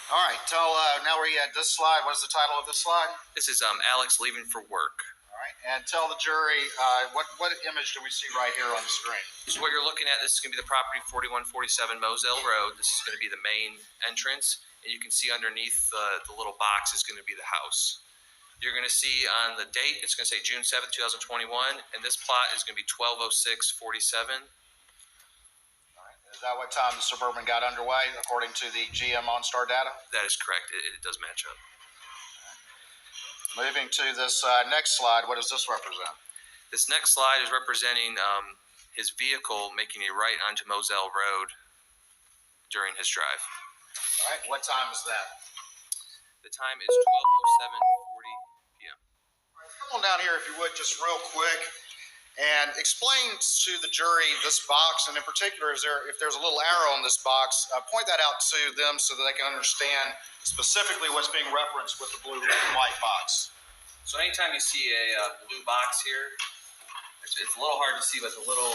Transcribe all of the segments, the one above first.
All right, now we're at this slide. What is the title of this slide? This is Alex leaving for work. All right, and tell the jury, what image do we see right here on the screen? So what you're looking at, this is going to be the property 4147 Moselle Road. This is going to be the main entrance, and you can see underneath the little box is going to be the house. You're going to see on the date, it's going to say June 7th, 2021, and this plot is going to be 120647. Is that what time the Suburban got underway, according to the GM OnStar data? That is correct. It does match up. Moving to this next slide, what does this represent? This next slide is representing his vehicle making a right onto Moselle Road during his drive. All right, what time is that? The time is 12:07:40 p.m. All right, come on down here if you would, just real quick, and explain to the jury this box, and in particular, if there's a little arrow on this box, point that out to them so that they can understand specifically what's being referenced with the blue and white box. So anytime you see a blue box here, it's a little hard to see, but the little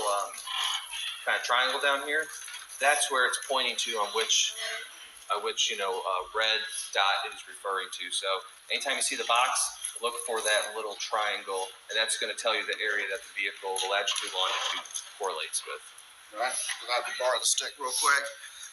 kind of triangle down here, that's where it's pointing to on which red dot is referring to. So anytime you see the box, look for that little triangle, and that's going to tell you the area that the vehicle, the latitude, longitude correlates with. All right, I'll have to borrow the stick real quick.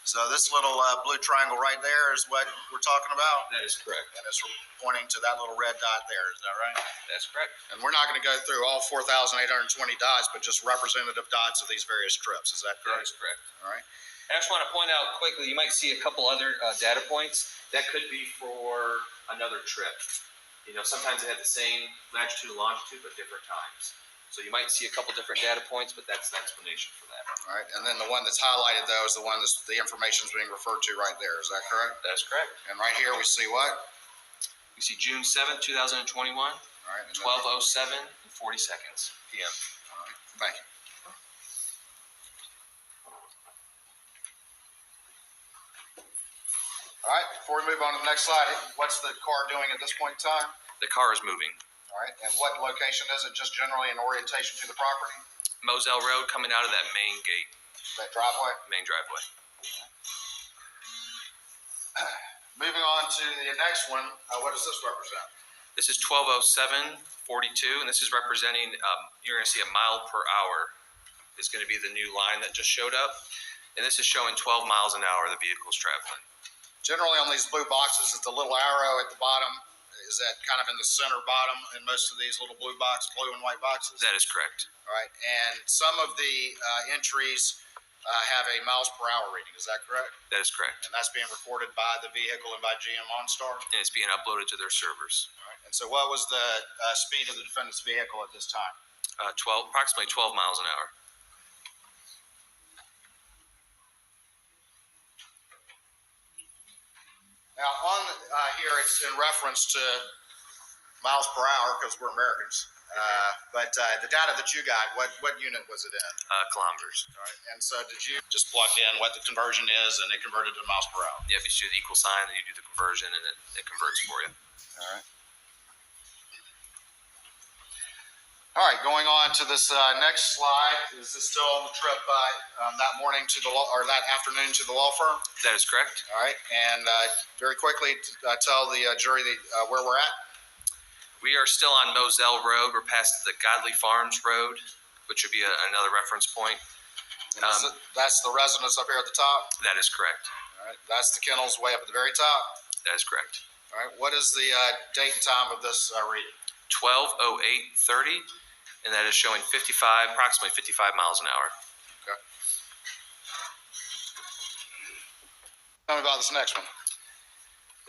So this little blue triangle right there is what we're talking about? That is correct. And it's pointing to that little red dot there, is that right? That's correct. And we're not going to go through all 4,820 dots, but just representative dots of these various trips, is that correct? That is correct. All right. I just want to point out quickly, you might see a couple other data points. That could be for another trip. Sometimes they have the same latitude and longitude, but different times. So you might see a couple different data points, but that's an explanation for that. All right, and then the one that's highlighted, though, is the one that's the information is being referred to right there. Is that correct? That's correct. And right here we see what? We see June 7th, 2021, all right, 12:07 and 40 seconds p.m. All right, thank you. All right, before we move on to the next slide, what's the car doing at this point in time? The car is moving. All right, and what location is it? Just generally an orientation to the property? Moselle Road, coming out of that main gate. That driveway? Main driveway. Moving on to the next one, what does this represent? This is 12:07:42, and this is representing, you're going to see a mile per hour is going to be the new line that just showed up. And this is showing 12 miles an hour the vehicle's traveling. Generally on these blue boxes, it's the little arrow at the bottom. Is that kind of in the center bottom in most of these little blue and white boxes? That is correct. All right, and some of the entries have a miles per hour reading. Is that correct? That is correct. And that's being recorded by the vehicle and by GM OnStar? And it's being uploaded to their servers. All right, and so what was the speed of the defendant's vehicle at this time? Approximately 12 miles an hour. Now, on here, it's in reference to miles per hour because we're Americans. But the data that you got, what unit was it in? Kilometers. All right. And so did you just plug in what the conversion is and it converted to miles per hour? Yeah, if you do the equal sign, then you do the conversion and it converts for you. All right. All right, going on to this next slide. Is this still the trip that morning to the or that afternoon to the law firm? That is correct. All right, and very quickly tell the jury where we're at. We are still on Moselle Road. We're past the Godley Farms Road, which would be another reference point. That's the residence up here at the top? That is correct. All right, that's the kennels way up at the very top? That is correct. All right, what is the date and time of this reading? 12:08:30. And that is showing approximately 55 miles an hour. Okay. Tell me about this next one.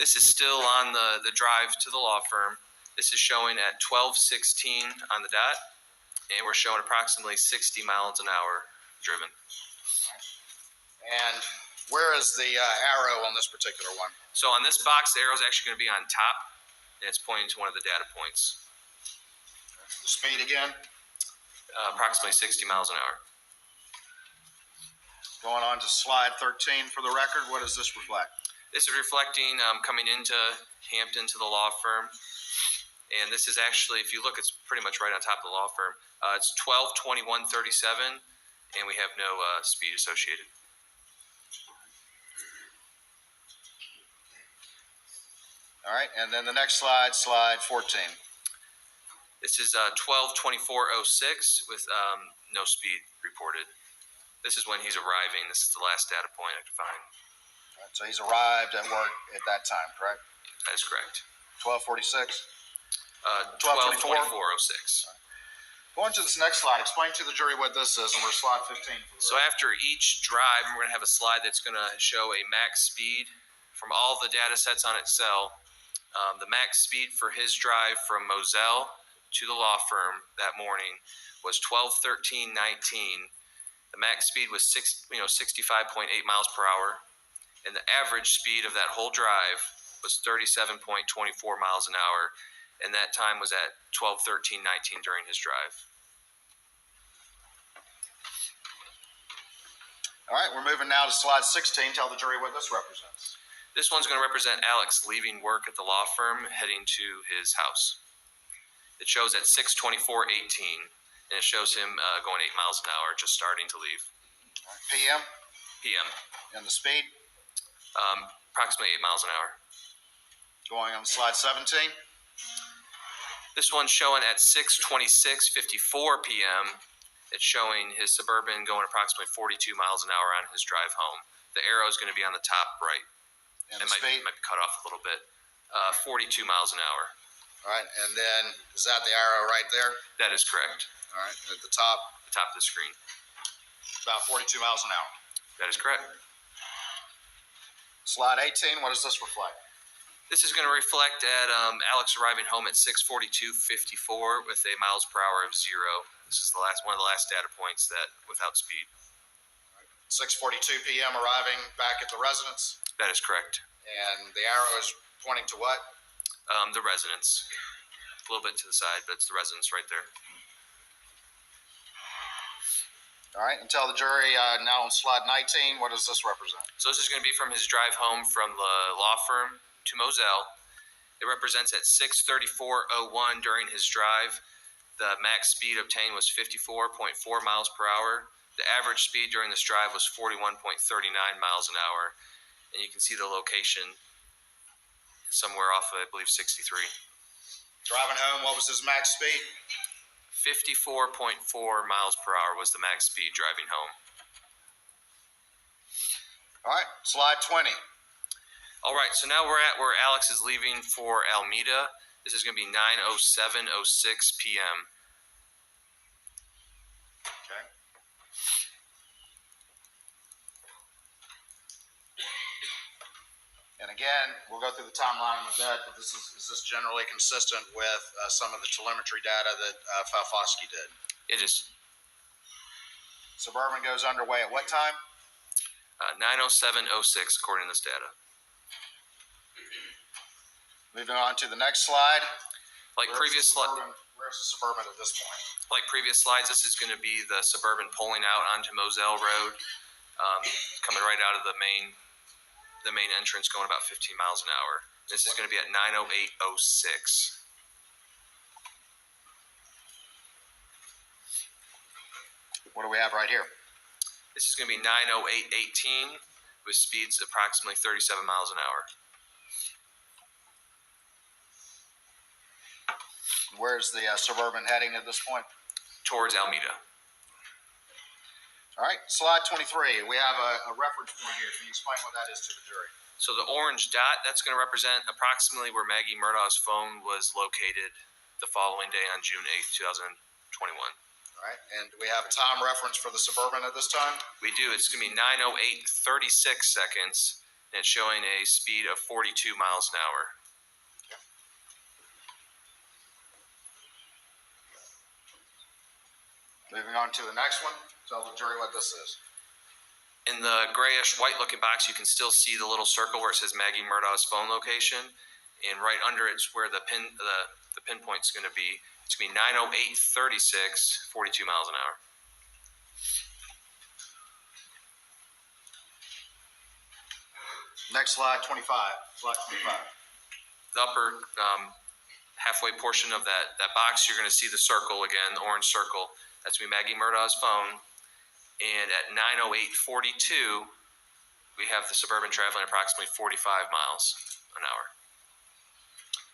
This is still on the drive to the law firm. This is showing at 12:16 on the dot, and we're showing approximately 60 miles an hour driven. And where is the arrow on this particular one? So on this box, the arrow is actually going to be on top, and it's pointing to one of the data points. The speed again? Approximately 60 miles an hour. Going on to slide 13 for the record, what does this reflect? This is reflecting coming into Hampton to the law firm. And this is actually, if you look, it's pretty much right on top of the law firm. It's 12:21:37, and we have no speed associated. All right, and then the next slide, slide 14. This is 12:24:06 with no speed reported. This is when he's arriving. This is the last data point I could find. All right, so he's arrived at work at that time, correct? That is correct. 12:46. 12:24:06. Going to this next slide, explain to the jury what this is, and we're slide 15. So after each drive, we're going to have a slide that's going to show a max speed from all the data sets on Excel. The max speed for his drive from Moselle to the law firm that morning was 12:13:19. The max speed was 65.8 miles per hour, and the average speed of that whole drive was 37.24 miles an hour, and that time was at 12:13:19 during his drive. All right, we're moving now to slide 16. Tell the jury what this represents. This one's going to represent Alex leaving work at the law firm, heading to his house. It shows at 6:24:18, and it shows him going 8 miles an hour, just starting to leave. All right, PM PM, and the speed approximately 8 miles an hour. going on slide 17. This one's showing at 6:26:54 p.m. It's showing his Suburban going approximately 42 miles an hour on his drive home. The arrow is going to be on the top right. And It the might speed. be cut off a little bit. 42 miles an hour. All right, and then is that the arrow right there? That is correct. All right, at the top, The top of the screen. about 42 miles an hour. That is correct. Slide 18, what does this reflect? This is going to reflect at Alex arriving home at 6:42:54 with a miles per hour of 0. This is one of the last data points that without speed. 6:42 p.m. arriving back at the residence, That is correct. and the arrow is pointing to what? The residence. A little bit to the side, but it's the residence right there. All right, and tell the jury now on slide 19, what does this represent? So this is going to be from his drive home from the law firm to Moselle. It represents at 6:34:01 during his drive. The max speed obtained was 54.4 miles per hour. The average speed during this drive was 41.39 miles an hour. And you can see the location somewhere off of, I believe, 63. Driving home, what was his max speed? 54.4 miles per hour was the max speed driving home. All right, slide 20. All right, so now we're at where Alex is leaving for Alameda. This is going to be 9:07:06 p.m. Okay. And again, we'll go through the timeline in a bit, but is this generally consistent with some of the telemetry data that Falfosky did? It is Suburban goes underway at what time? 9:07:06 according to this data. Moving on to the next slide. Like previous slides, Where's the Suburban at this point? like previous slides, this is going to be the Suburban pulling out onto Moselle Road, coming right out of the main entrance, going about 15 miles an hour. This is going to be at 9:08:06. What do we have right here? This is going to be 9:08:18 with speeds approximately 37 miles an hour. Where's the Suburban heading at this point? Towards Alameda. All right, slide 23. We have a reference point here. Can you explain what that is to the jury? So the orange dot, that's going to represent approximately where Maggie Murdaugh's phone was located the following day on June 8th, 2021. All right, and do we have a time reference for the Suburban at this time? We do. It's going to be 9:08:36 seconds, and it's showing a speed of 42 miles an hour. Moving on to the next one. Tell the jury what this is. In the grayish white looking box, you can still see the little circle where it says Maggie Murdaugh's phone location, and right under it's where the pinpoint's going to be. It's going to be 9:08:36, 42 miles an hour. Next slide, 25. Slide 25. The upper halfway portion of that box, you're going to see the circle again, the orange circle. That's going to be Maggie Murdaugh's phone. And at 9:08:42, we have the Suburban traveling approximately 45 miles an hour.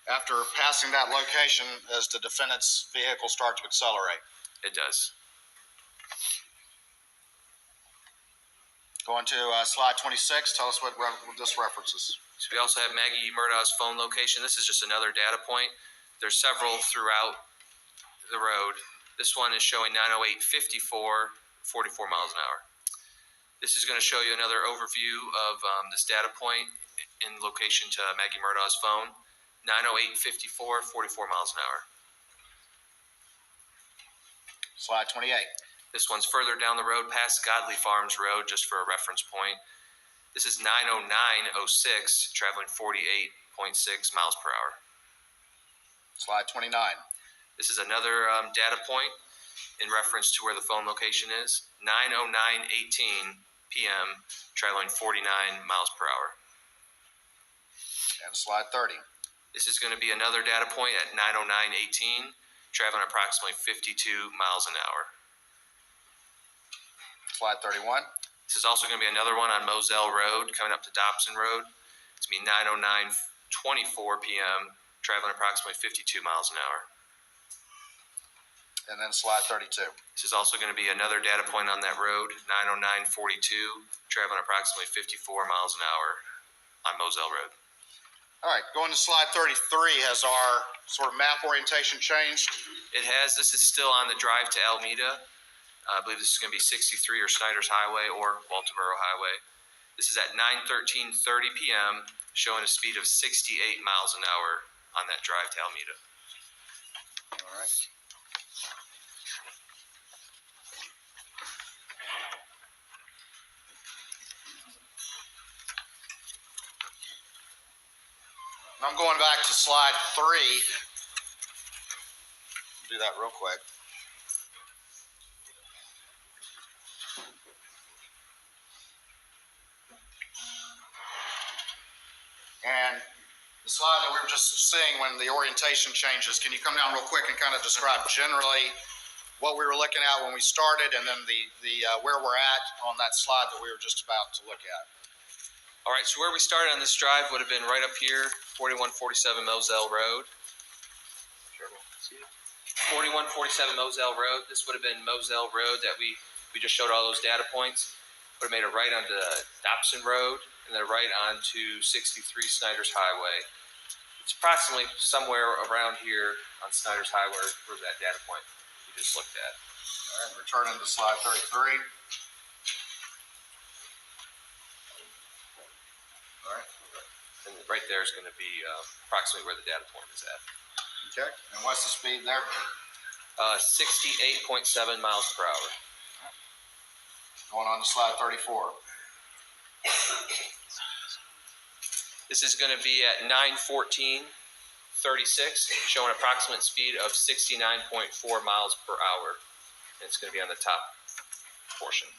After passing that location, does the defendant's vehicle start to accelerate? It does. Going to slide 26, tell us what this references. So we also have Maggie Murdaugh's phone location. This is just another data point. There's several throughout the road. This one is showing 908.54, 44 miles an hour. This is going to show you another overview of this data point in location to Maggie Murdaugh's phone. 908.54, 44 miles an hour. Slide 28. This one's further down the road past Godley Farms Road, just for a reference point. This is 909.06, traveling 48.6 miles per hour. Slide 29. This is another data point in reference to where the phone location is. 909.18 p.m., traveling 49 miles per hour. And slide 30. This is going to be another data point at 909.18, traveling approximately 52 miles an hour. Slide 31. This is also going to be another one on Moselle Road, coming up to Dobson Road. It's going to be 909.24 p.m., traveling approximately 52 miles an hour. And then slide 32. This is also going to be another data point on that road, 909.42, traveling approximately 54 miles an hour on Moselle Road. All right, going to slide 33, has our sort of map orientation changed? It has. This is still on the drive to Alameda. I believe this is going to be 63 or Snyder's Highway or Walterboro Highway. This is at 9:13:30 p.m., showing a speed of 68 miles an hour on that drive to Alameda. All right. I'm going back to slide 3. Do that real quick. And the slide that we were just seeing when the orientation changes, can you come down real quick and kind of describe generally what we were looking at when we started, and then the where we're at on that slide that we were just about to look at? All right, so where we started on this drive would have been right up here, 4147 Moselle Road. 4147 Moselle Road. This would have been Moselle Road that we just showed all those data points. Would have made a right onto Dobson Road, and then a right onto 63 Snyder's Highway. It's approximately somewhere around here on Snyder's Highway where that data point we just looked at. All right, returning to slide 33. All right. And right there is going to be approximately where the data point is at. Okay. And what's the speed there? 68.7 miles per hour. Going on to slide 34. This is going to be at 9:14:36, showing approximate speed of 69.4 miles per hour. And it's going to be on the top portion.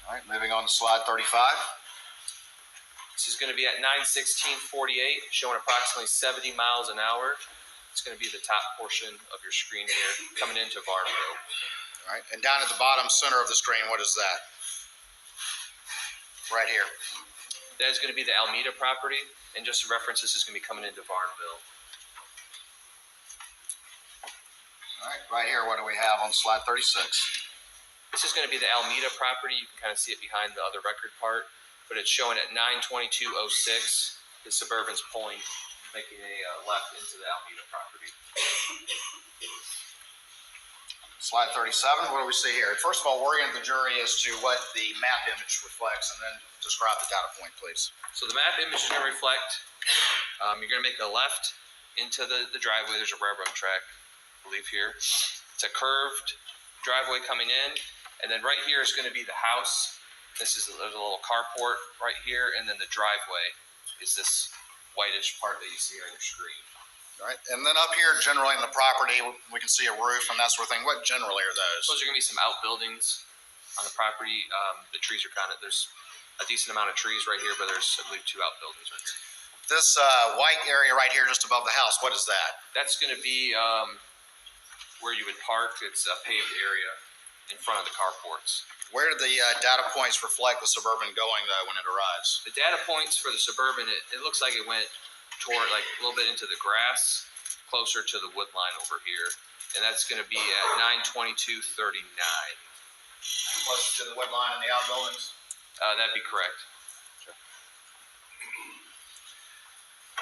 All right, moving on to slide 35. This is going to be at 9:16:48, showing approximately 70 miles an hour. It's going to be the top portion of your screen here, coming into Varnville. All right, and down at the bottom center of the screen, what is that? Right here. That is going to be the Alameda property, and just to reference, this is going to be coming into Varnville. All right here, what do we have on slide 36? This is going to be the Alameda property. You can kind of see it behind the other record part, but it's showing at 9:22:06. The Suburban's pulling, making a left into the Alameda property. Slide 37, what do we see here? First of all, orient the jury as to what the map image reflects, and then describe the data point, please. So the map image is going to reflect, you're going to make a left into the driveway. There's a railroad track, I believe here. It's a curved driveway coming in, and then right here is going to be the house. There's a little carport right here, and then the driveway is this whitish part that you see on your screen. All right, and then up here, generally in the property, we can see a roof and that sort of thing. What generally are those? Those are going to be some outbuildings on the property. The trees are there's a decent amount of trees right here, but there's, I believe, 2 outbuildings right here. This white area right here just above the house, what is that? That's going to be where you would park. It's a paved area in front of the carports. Where do the data points reflect the Suburban going, though, when it arrives? The data points for the Suburban, it looks like it went toward like a little bit into the grass, closer to the wood line over here. And that's going to be at 922.39. Close to the wood line and the outbuildings? That'd be correct.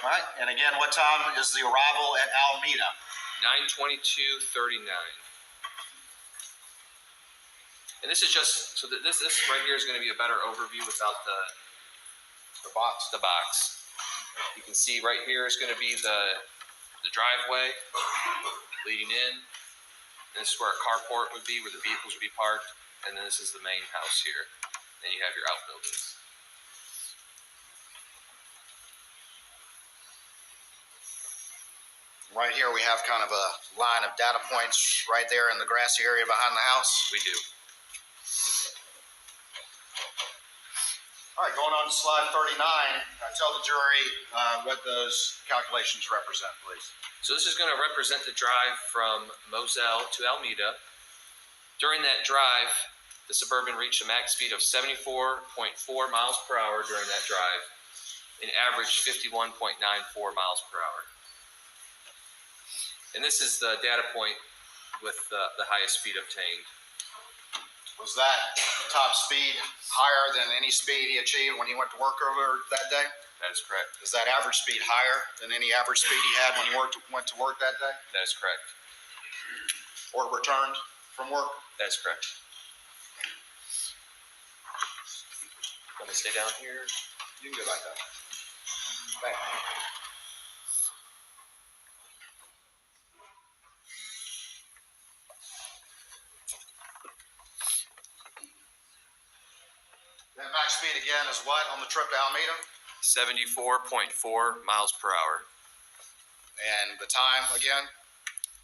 All right, and again, what time is the arrival at Alameda? 922.39. And this is just, so this right here is going to be a better overview without The box. the box. You can see right here is going to be the driveway leading in. And this is where a carport would be, where the vehicles would be parked. And then this is the main house here. Then you have your outbuildings. Right here, we have kind of a line of data points right there in the grassy area behind the house. We do. All right, going on to slide 39, tell the jury what those calculations represent, please. So this is going to represent the drive from Moselle to Alameda. During that drive, the Suburban reached a max speed of 74.4 miles per hour during that drive, and averaged 51.94 miles per hour. And this is the data point with the highest speed obtained. Was that top speed higher than any speed he achieved when he went to work over that day? That is correct. Is that average speed higher than any average speed he had when he went to work that day? That is correct. Or returned from work? That is correct. Let me stay down here. You can go back up. Back. That max speed again is what on the trip to Alameda? 74.4 miles per hour. And the time again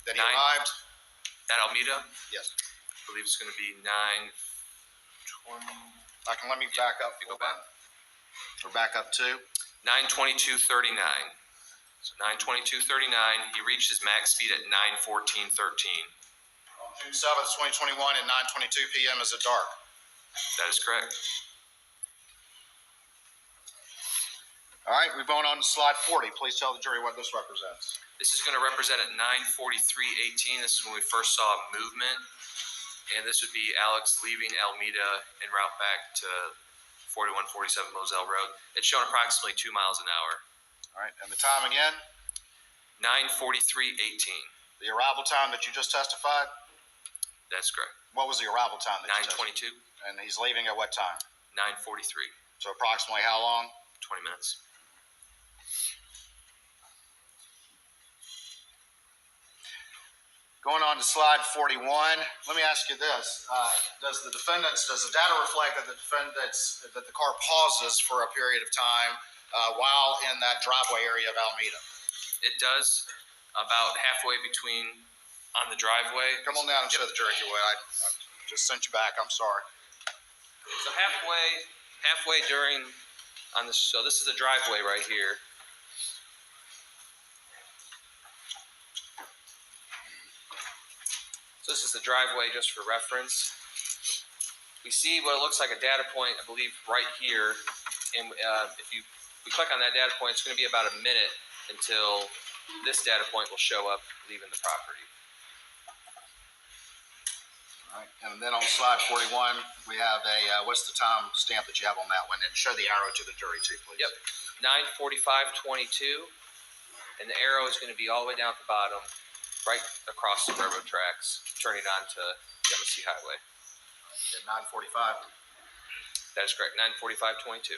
that he 9. arrived? At Alameda, Yes. I believe it's going to be 9:20. Let me back up. You go back. We're back up to 9:22.39. So 9:22.39, he reached his max speed at 9:14.13. on June 7th, 2021 at 9:22 p.m. Is it dark? That is correct. All right, we're going on to slide 40. Please tell the jury what this represents. This is going to represent at 9:43.18. This is when we first saw movement. And this would be Alex leaving Alameda en route back to 4147 Moselle Road. It's showing approximately 2 miles an hour. All right, and the time again? 9:43.18. The arrival time that you just testified? That's correct. What was the arrival time that you testified? 9:22. And he's leaving at what time? 9:43. So approximately how long? 20 minutes. Going on to slide 41, let me ask you this. Does the data reflect that that the car pauses for a period of time while in that driveway area of Alameda? It does, about halfway between on the driveway. Come on down and show the jury if you would. I just sent you back, I'm sorry. So halfway during on this, so this is a driveway right here. So this is the driveway just for reference. We see what it looks like a data point, I believe, right here. And if we click on that data point, it's going to be about a minute until this data point will show up leaving the property. All right, and then on slide 41, we have a, what's the time stamp that you have on that one? And show the arrow to the jury too, please. Yep, 9:45:22, and the arrow is going to be all the way down at the bottom, right across the railroad tracks, turning onto Genesee Highway. At 9:45. That is correct, 9:45:22.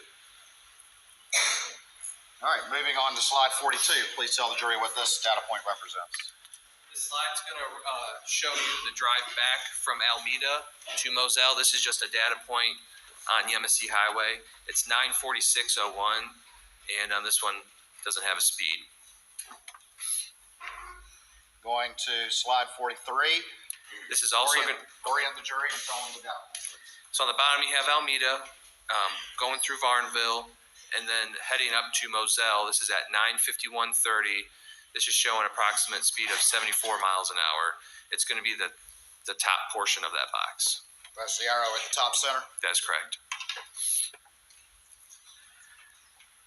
All right, moving on to slide 42. Please tell the jury what this data point represents. This slide's going to show you the drive back from Alameda to Moselle. This is just a data point on Genesee Highway. It's 9:46:01, and this one doesn't have a speed. Going to slide 43. This is also going to orient the jury and tell them the data. So on the bottom you have Alameda, going through Varnville, and then heading up to Moselle. This is at 9:51:30. This is showing approximate speed of 74 miles an hour. It's going to be the the top portion of that box. That's the arrow at the top center. That is correct.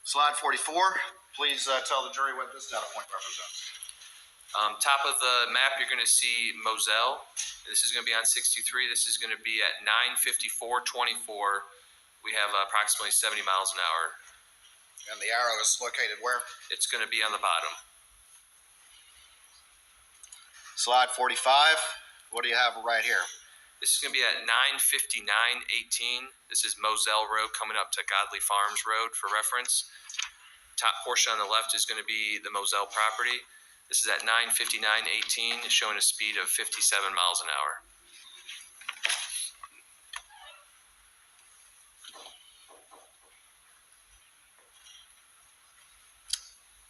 Slide 44. Please tell the jury what this data point represents. Top of the map, you're going to see Moselle. This is going to be on 63. This is going to be at 9:54:24. We have approximately 70 miles an hour. And the arrow is located where? It's going to be on the bottom. Slide 45. What do you have right here? This is going to be at 9:59:18. This is Moselle Road coming up to Godley Farms Road for reference. Top portion on the left is going to be the Moselle property. This is at 9:59:18, showing a speed of 57 miles an hour.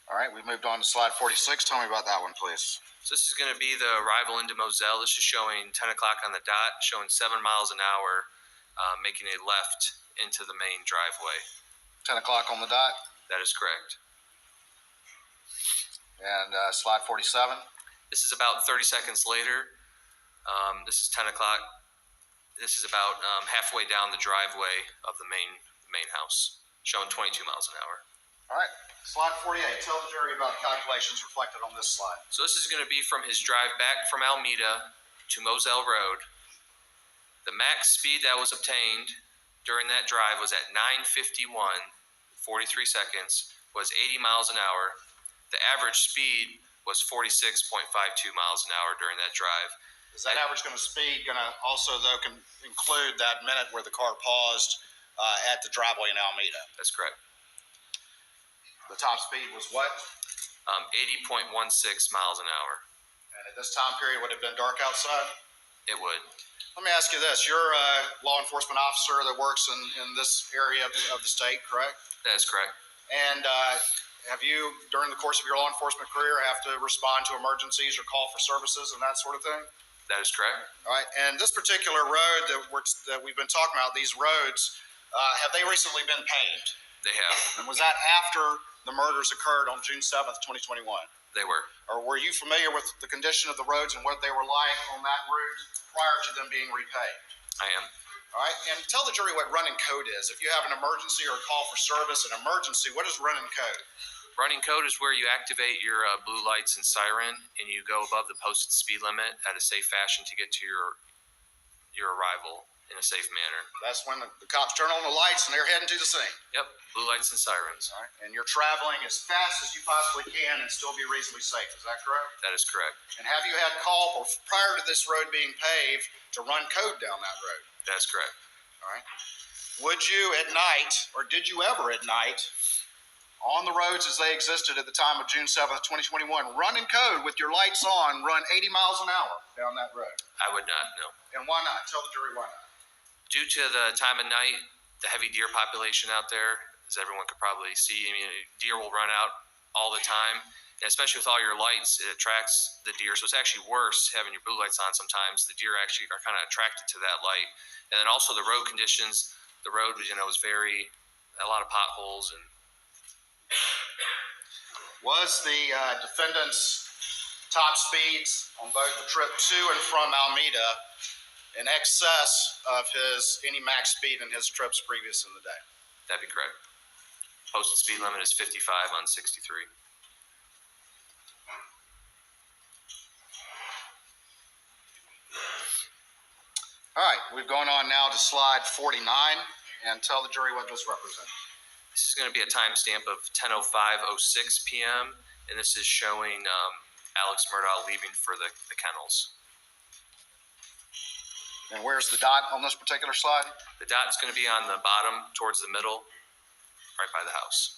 All right, we've moved on to slide 46. Tell me about that one, please. So this is going to be the arrival into Moselle. This is showing 10 o'clock on the dot, showing 7 miles an hour, making a left into the main driveway. 10 o'clock on the dot. That is correct. And slide 47. This is about 30 seconds later. This is 10 o'clock. This is about halfway down the driveway of the main house, showing 22 miles an hour. All right, slide 48. Tell the jury about the calculations reflected on this slide. So this is going to be from his drive back from Alameda to Moselle Road. The max speed that was obtained during that drive was at 9:51:43 seconds, was 80 miles an hour. The average speed was 46.52 miles an hour during that drive. Is that average speed going to also, though, include that minute where the car paused at the driveway in Alameda? That's correct. The top speed was what? 80.16 miles an hour. And at this time period, would it have been dark outside? It would. Let me ask you this. You're a law enforcement officer that works in this area of the state, correct? That is correct. And have you, during the course of your law enforcement career, have to respond to emergencies or call for services and that sort of thing? That is correct. All right. And this particular road that we've been talking about, these roads, have they recently been paved? They have. And was that after the murders occurred on June 7th, 2021? They were. Or were you familiar with the condition of the roads and what they were like on that route prior to them being repaved? I am. All right. And tell the jury what running code is. If you have an emergency or a call for service, an emergency, what is running code? Running code is where you activate your blue lights and siren, and you go above the posted speed limit at a safe fashion to get to your arrival in a safe manner. That's when the cops turn on the lights and they're heading to the scene. Yep, blue lights and sirens. All right. And you're traveling as fast as you possibly can and still be reasonably safe. Is that correct? That is correct. And have you had call prior to this road being paved to run code down that road? That is correct. All right. Would you at night, or did you ever at night, on the roads as they existed at the time of June 7th, 2021, run in code with your lights on, run 80 miles an hour down that road? I would not, no. And why not? Tell the jury why not. Due to the time of night, the heavy deer population out there, as everyone could probably see, I mean, deer will run out all the time, and especially with all your lights, it attracts the deer. So it's actually worse having your blue lights on sometimes. The deer actually are kind of attracted to that light. And then also the road conditions, the road was, was a lot of potholes. And was the defendant's top speeds on both the trip to and from Alameda in excess of any max speed in his trips previous in the day? That'd be correct. Posted speed limit is 55 on 63. All right, we've gone on now to slide 49, and tell the jury what this represents. This is going to be a timestamp of 10:05:06 p.m., and this is showing Alex Murdaugh leaving for the kennels. And where's the dot on this particular slide? The dot is going to be on the bottom towards the middle, right by the house.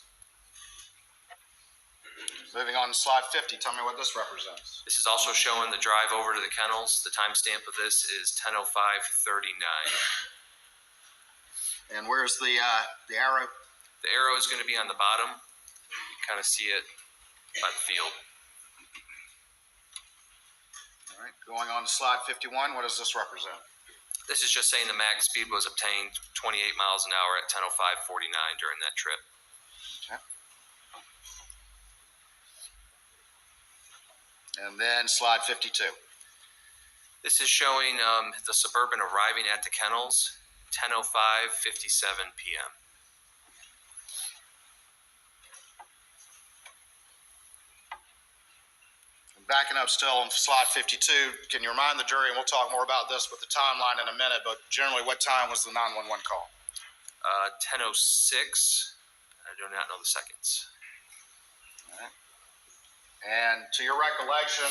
Moving on to slide 50, tell me what this represents. This is also showing the drive over to the kennels. The timestamp of this is 10:05:39. And where's the arrow? The arrow is going to be on the bottom. You can kind of see it by the field. All right, going on to slide 51, what does this represent? This is just saying the max speed was obtained 28 miles an hour at 10:05:49 during that trip. Okay. And then slide 52. This is showing the Suburban arriving at the kennels, 10:05:57 p.m. Backing up still on slide 52, can you remind the jury, and we'll talk more about this with the timeline in a minute, but generally what time was the 911 call? 10:06. I do not know the seconds. All right. And to your recollection,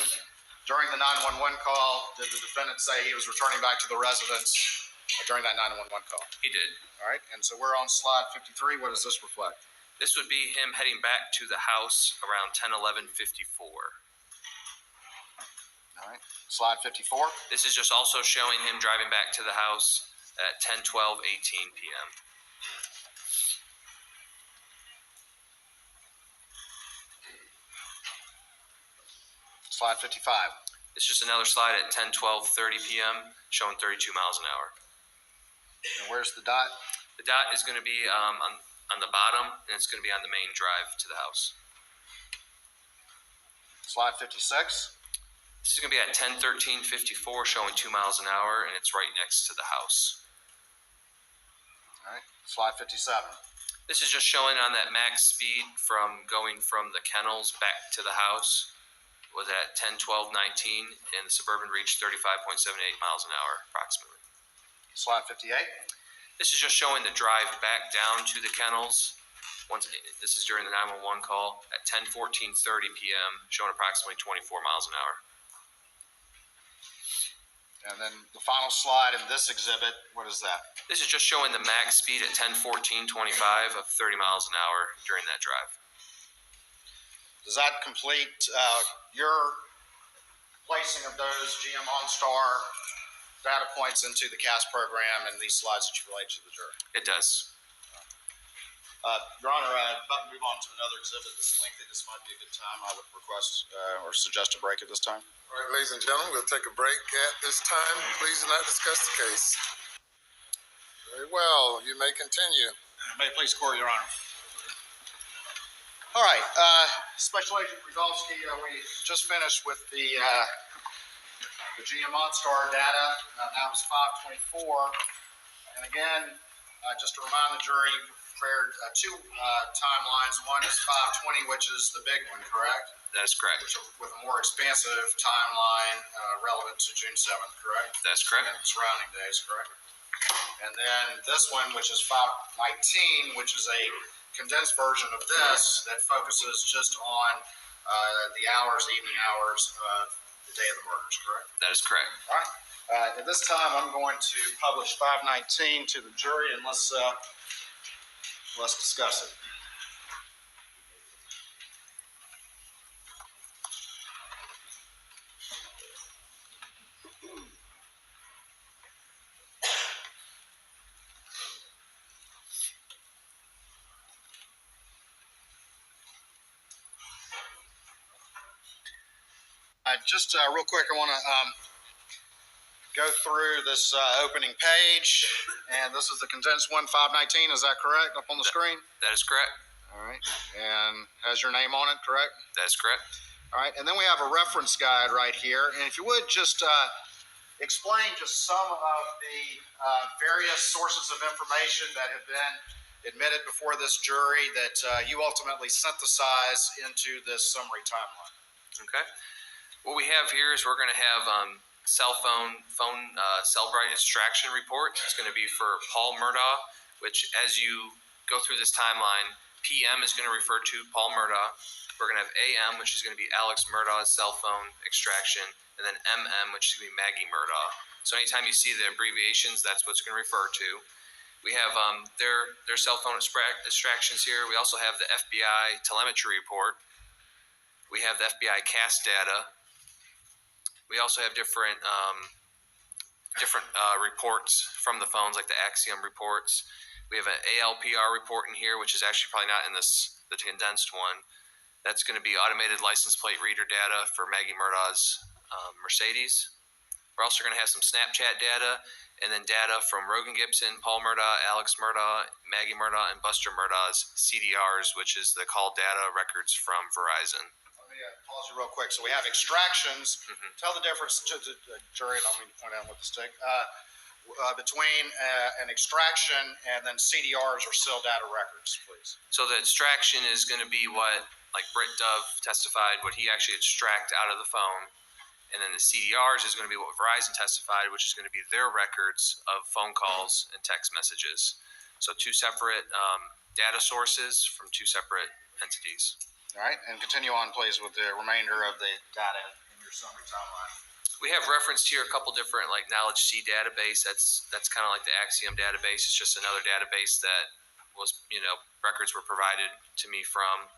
during the 911 call, did the defendant say he was returning back to the residence during that 911 call? He did. All right, and so we're on slide 53. What does this reflect? This would be him heading back to the house around 10:11:54. All right, slide 54. This is just also showing him driving back to the house at 10:12:18 p.m. Slide 55. It's just another slide at 10:12:30 p.m. showing 32 miles an hour. And where's the dot? The dot is going to be on the bottom, and it's going to be on the main drive to the house. Slide 56. This is going to be at 10:13:54 showing 2 miles an hour, and it's right next to the house. All right, slide 57. This is just showing on that max speed from going from the kennels back to the house was at 10:12:19, and the Suburban reached 35.78 miles an hour approximately. Slide 58. This is just showing the drive back down to the kennels. This is during the 911 call at 10:14:30 p.m., showing approximately 24 miles an hour. And then the final slide in this exhibit, what is that? This is just showing the max speed at 10:14:25 of 30 miles an hour during that drive. Does that complete your placing of those GM OnStar data points into the CAS program and these slides that you relate to the jury? It does. Your Honor, about to move on to another exhibit that's lengthy. This might be a good time. I would request or suggest a break at this time. All right, ladies and gentlemen, we'll take a break at this time. Please do not discuss the case. Very well. You may continue. May it please the court, Your Honor. All right, Special Agent Rudolsky, we just finished with the GM OnStar data. That was 524. And again, just to remind the jury, you prepared two timelines. One is 520, which is the big one, correct? That is correct. With a more expansive timeline relevant to June 7th, correct? That's correct. And surrounding days, correct? And then this one, which is 519, which is a condensed version of this that focuses just on the hours, the evening hours of the day of the murders, correct? That is correct. All right. At this time, I'm going to publish 519 to the jury, and let's discuss it. Just real quick, I want to go through this opening page, and this is the condensed one, 519. Is that correct? Up on the screen? That is correct. All right, and has your name on it, correct? That is correct. All right, and then we have a reference guide right here, and if you would just explain just some of the various sources of information that have been admitted before this jury that you ultimately synthesize into this summary timeline. Okay. What we have here is we're going to have cell bright extraction report. It's going to be for Paul Murdaugh, which as you go through this timeline, PM is going to refer to Paul Murdaugh. We're going to have AM, which is going to be Alex Murdaugh's cell phone extraction, and then MM, which is going to be Maggie Murdaugh. So anytime you see the abbreviations, that's what it's going to refer to. We have their cell phone extractions here. We also have the FBI telemetry report. We have the FBI CAS data. We also have different reports from the phones, like the Axiom reports. We have an ALPR report in here, which is actually probably not in the condensed one. That's going to be automated license plate reader data for Maggie Murdaugh's Mercedes. We're also going to have some Snapchat data, and then data from Rogan Gibson, Paul Murdaugh, Alex Murdaugh, Maggie Murdaugh, and Buster Murdaugh's CDRs, which is the call data records from Verizon. Let me pause you real quick. So we have extractions. Tell the difference to the jury. I don't mean to point out with the stick. Between an extraction and then CDRs or sealed data records, please. So the extraction is going to be what, like Britt Dove testified, what he actually extract out of the phone. And then the CDRs is going to be what Verizon testified, which is going to be their records of phone calls and text messages. So two separate data sources from two separate entities. All right, and continue on, please, with the remainder of the data in your summary timeline. We have referenced here a couple different like Knowledge C database. That's kind of like the Axiom database. It's just another database that was, records were provided to me from.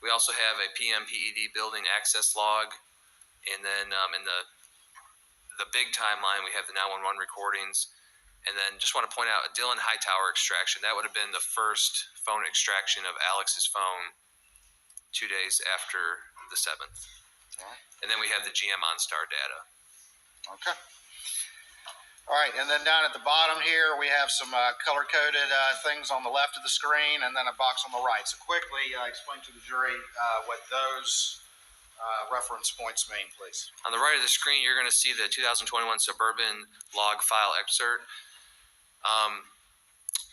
We also have a PMPED building access log. And then in the big timeline, we have the 911 recordings. And then just want to point out a Dylan Hightower extraction. That would have been the first phone extraction of Alex's phone 2 days after the 7th. All right. And then we have the GM OnStar data. Okay. All right, and then down at the bottom here, we have some color-coded things on the left of the screen and then a box on the right. So quickly explain to the jury what those reference points mean, please. On the right of the screen, you're going to see the 2021 Suburban log file excerpt.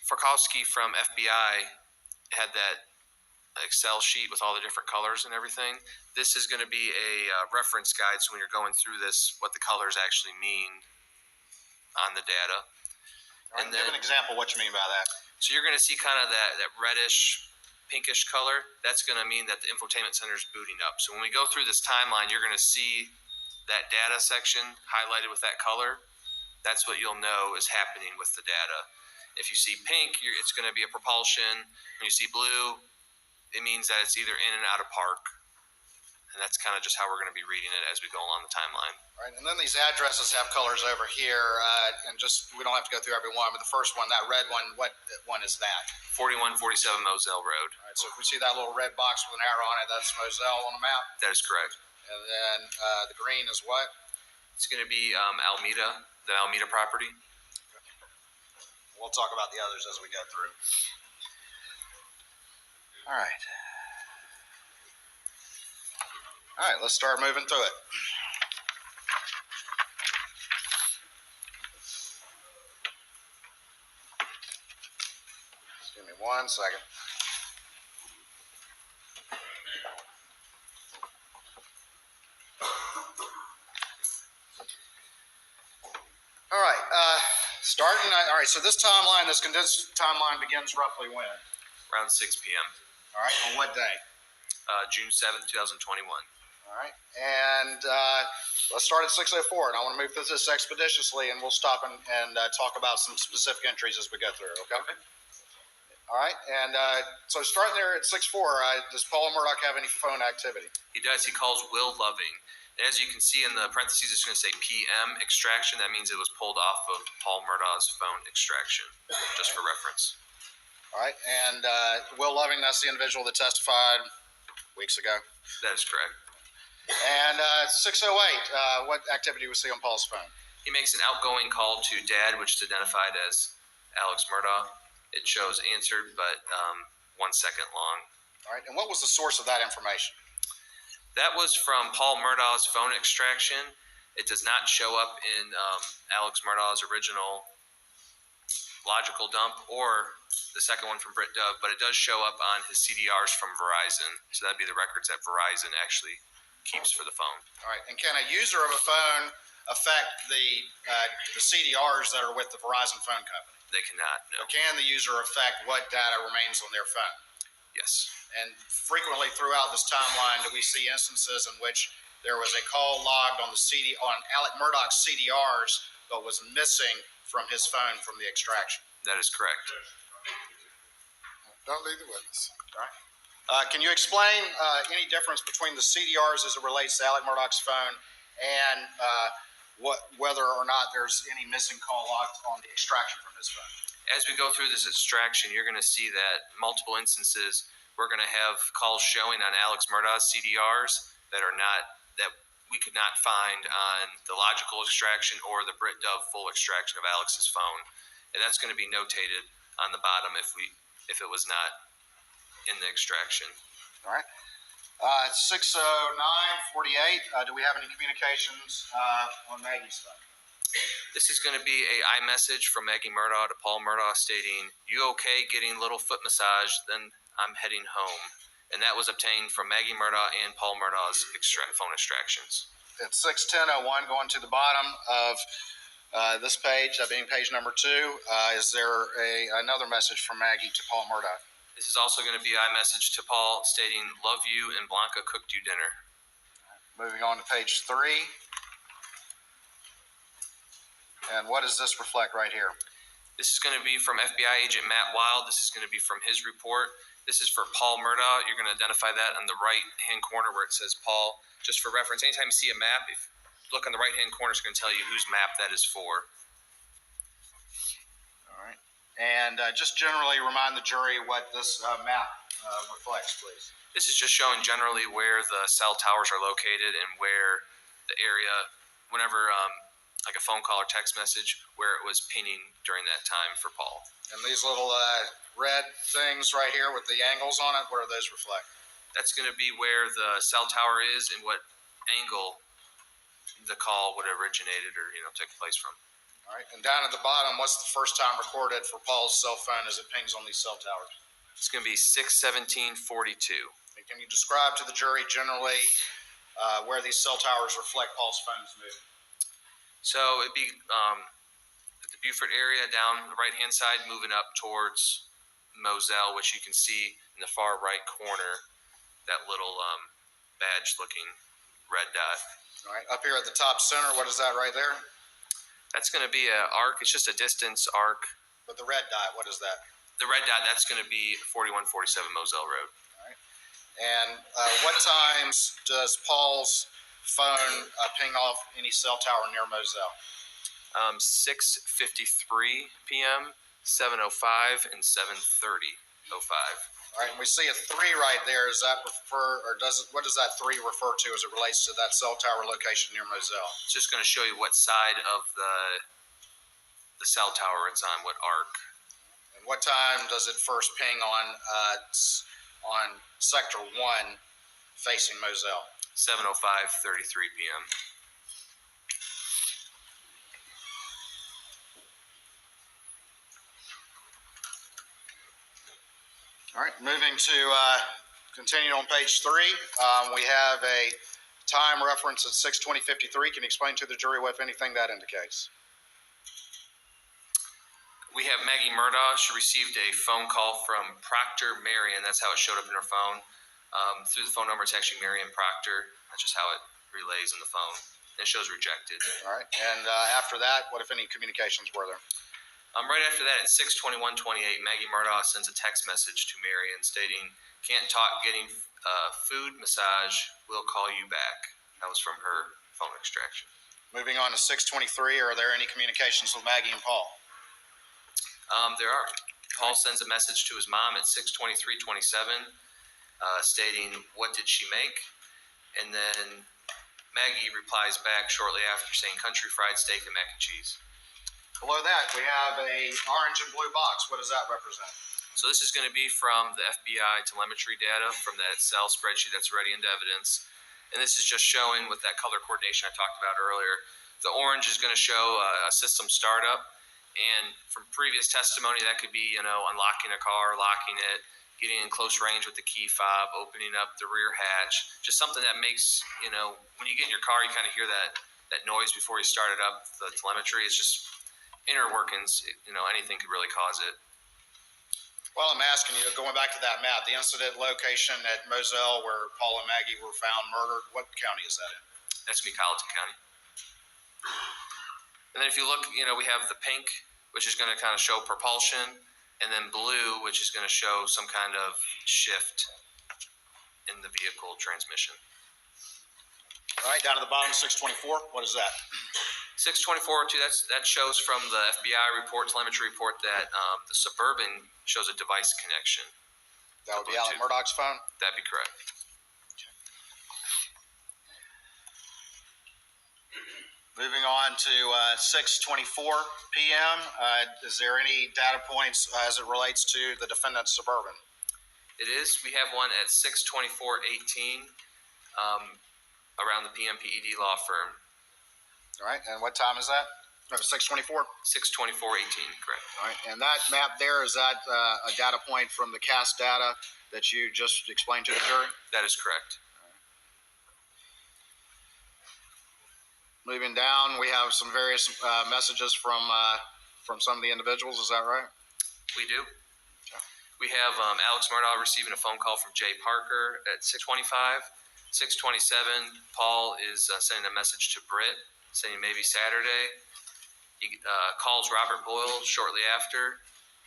Farkowski from FBI had that Excel sheet with all the different colors and everything. This is going to be a reference guide, so when you're going through this, what the colors actually mean on the data. Right, and then give an example of what you mean by that. So you're going to see kind of that reddish, pinkish color. That's going to mean that the infotainment center is booting up. So when we go through this timeline, you're going to see that data section highlighted with that color. That's what you'll know is happening with the data. If you see pink, it's going to be a propulsion. When you see blue, it means that it's either in and out of park. And that's kind of just how we're going to be reading it as we go along the timeline. Right, and then these addresses have colors over here, and just we don't have to go through every one, but the first one, that red one, what one is that? 4147 Moselle Road. All right, so if we see that little red box with an arrow on it, that's Moselle on the map. That is correct. And then the green is what? It's going to be Almeda, the Almeda property. We'll talk about the others as we go through. All right. All right, let's start moving through it. Just give me 1 second. All right, all right, so this timeline, this condensed timeline begins roughly when? Around 6 p.m. All right, on what day? June 7th, 2021. All right, and let's start at 6:04, and I want to move through this expeditiously, and we'll stop and talk about some specific entries as we go through, okay? All right, and so starting there at 6:04, does Paul Murdoch have any phone activity? He does. He calls Will Loving. And as you can see in the parentheses, it's going to say PM extraction. That means it was pulled off of Paul Murdaugh's phone extraction, just for reference. All right, and Will Loving, that's the individual that testified weeks ago. That is correct. And 6:08, what activity we see on Paul's phone? He makes an outgoing call to Dad, which is identified as Alex Murdaugh. It shows answered, but 1 second long. All right, and what was the source of that information? That was from Paul Murdaugh's phone extraction. It does not show up in Alex Murdaugh's original logical dump or the second one from Britt Dove, but it does show up on his CDRs from Verizon. So that'd be the records that Verizon actually keeps for the phone. All right, and can a user of a phone affect the CDRs that are with the Verizon phone company? They cannot, no. Or can the user affect what data remains on their phone? Yes. And frequently throughout this timeline, do we see instances in which there was a call logged on Alec Murdaugh's CDRs, but was missing from his phone from the extraction? That is correct. Don't leave the witness. All right. Can you explain any difference between the CDRs as it relates to Alec Murdaugh's phone and whether or not there's any missing call logged on the extraction from his phone? As we go through this extraction, you're going to see that multiple instances we're going to have calls showing on Alex Murdaugh's CDRs that we could not find on the logical extraction or the Britt Dove full extraction of Alex's phone, and that's going to be notated on the bottom if it was not in the extraction. All right. It's 6:09:48. Do we have any communications on Maggie's phone? This is going to be a iMessage from Maggie Murdaugh to Paul Murdaugh stating, "You okay getting a little foot massage? Then I'm heading home." And that was obtained from Maggie Murdaugh and Paul Murdaugh's phone extractions. It's 6:10:01, going to the bottom of this page, that being page number 2. Is there another message from Maggie to Paul Murdaugh? This is also going to be an iMessage to Paul stating, "Love you and Blanca cooked you dinner." Moving on to page 3. And what does this reflect right here? This is going to be from FBI agent Matt Wild. This is going to be from his report. This is for Paul Murdaugh. You're going to identify that on the right-hand corner where it says Paul. Just for reference, anytime you see a map, if you look on the right-hand corner, it's going to tell you whose map that is for. All right. And just generally remind the jury what this map reflects, please. This is just showing generally where the cell towers are located and where the area, whenever like a phone call or text message, where it was pinging during that time for Paul. And these little red things right here with the angles on it, what do those reflect? That's going to be where the cell tower is and what angle the call would have originated or take place from. All right. And down at the bottom, what's the first time recorded for Paul's cell phone as it pings on these cell towers? It's going to be 6:17:42. And can you describe to the jury generally where these cell towers reflect Paul's phone's movement? So it'd be at the Beaufort area down the right-hand side, moving up towards Moselle, which you can see in the far right corner, that little badge-looking red dot. All right. Up here at the top center, what is that right there? That's going to be an arc. It's just a distance arc. But the red dot, what is that? The red dot, that's going to be 4147 Moselle Road. All right. And what times does Paul's phone ping off any cell tower near Moselle? 6:53 p.m., 7:05, and 7:30:05. All right, and we see a 3 right there. Does that refer, or what does that 3 refer to as it relates to that cell tower location near Moselle? It's just going to show you what side of the cell tower it's on, what arc. And what time does it first ping on sector 1 facing Moselle? 7:05:33 p.m. All right, moving to continue on page 3. We have a time reference at 6:20:53. Can you explain to the jury what, if anything, that indicates? We have Maggie Murdaugh. She received a phone call from Proctor Marion. That's how it showed up in her phone. Through the phone number, it's actually Marion Proctor. That's just how it relays in the phone. It shows rejected. All right, and after that, what, if any, communications were there? Right after that, at 6:21:28, Maggie Murdaugh sends a text message to Marion stating, "Can't talk, getting food massage, we'll call you back." That was from her phone extraction. Moving on to 6:23, are there any communications with Maggie and Paul? There are. Paul sends a message to his mom at 6:23:27 stating, "What did she make?" And then Maggie replies back shortly after saying, "Country fried steak and mac and cheese." Below that, we have a orange and blue box. What does that represent? So this is going to be from the FBI telemetry data from that cell spreadsheet that's ready into evidence. And this is just showing with that color coordination I talked about earlier. The orange is going to show a system startup. And from previous testimony, that could be, unlocking a car, locking it, getting in close range with the key fob, opening up the rear hatch. Just something that makes, when you get in your car, you kind of hear that noise before you start it up, the telemetry. It's just inner workings, anything could really cause it. Well, I'm asking you, going back to that map, the incident location at Moselle where Paul and Maggie were found murdered, what county is that in? That's going to be Colleton County. And then if you look, we have the pink, which is going to kind of show propulsion, and then blue, which is going to show some kind of shift in the vehicle transmission. All right, down to the bottom, 6:24. What is that? 6:24:02. That shows from the FBI report, telemetry report, that the Suburban shows a device connection. That would be Alan Murdaugh's phone? That'd be correct. Moving on to 6:24 p.m. Is there any data points as it relates to the defendant's Suburban? It is. We have one at 62418 around the PMPED law firm. All right, and what time is that? 6:24. 62418, correct. All right, and that map there, is that a data point from the CAS data that you just explained to the jury? That is correct. Moving down, we have some various messages from some of the individuals. Is that right? We do. We have Alex Murdaugh receiving a phone call from Jay Parker at 625. 627, Paul is sending a message to Britt saying maybe Saturday. He calls Robert Boyle shortly after.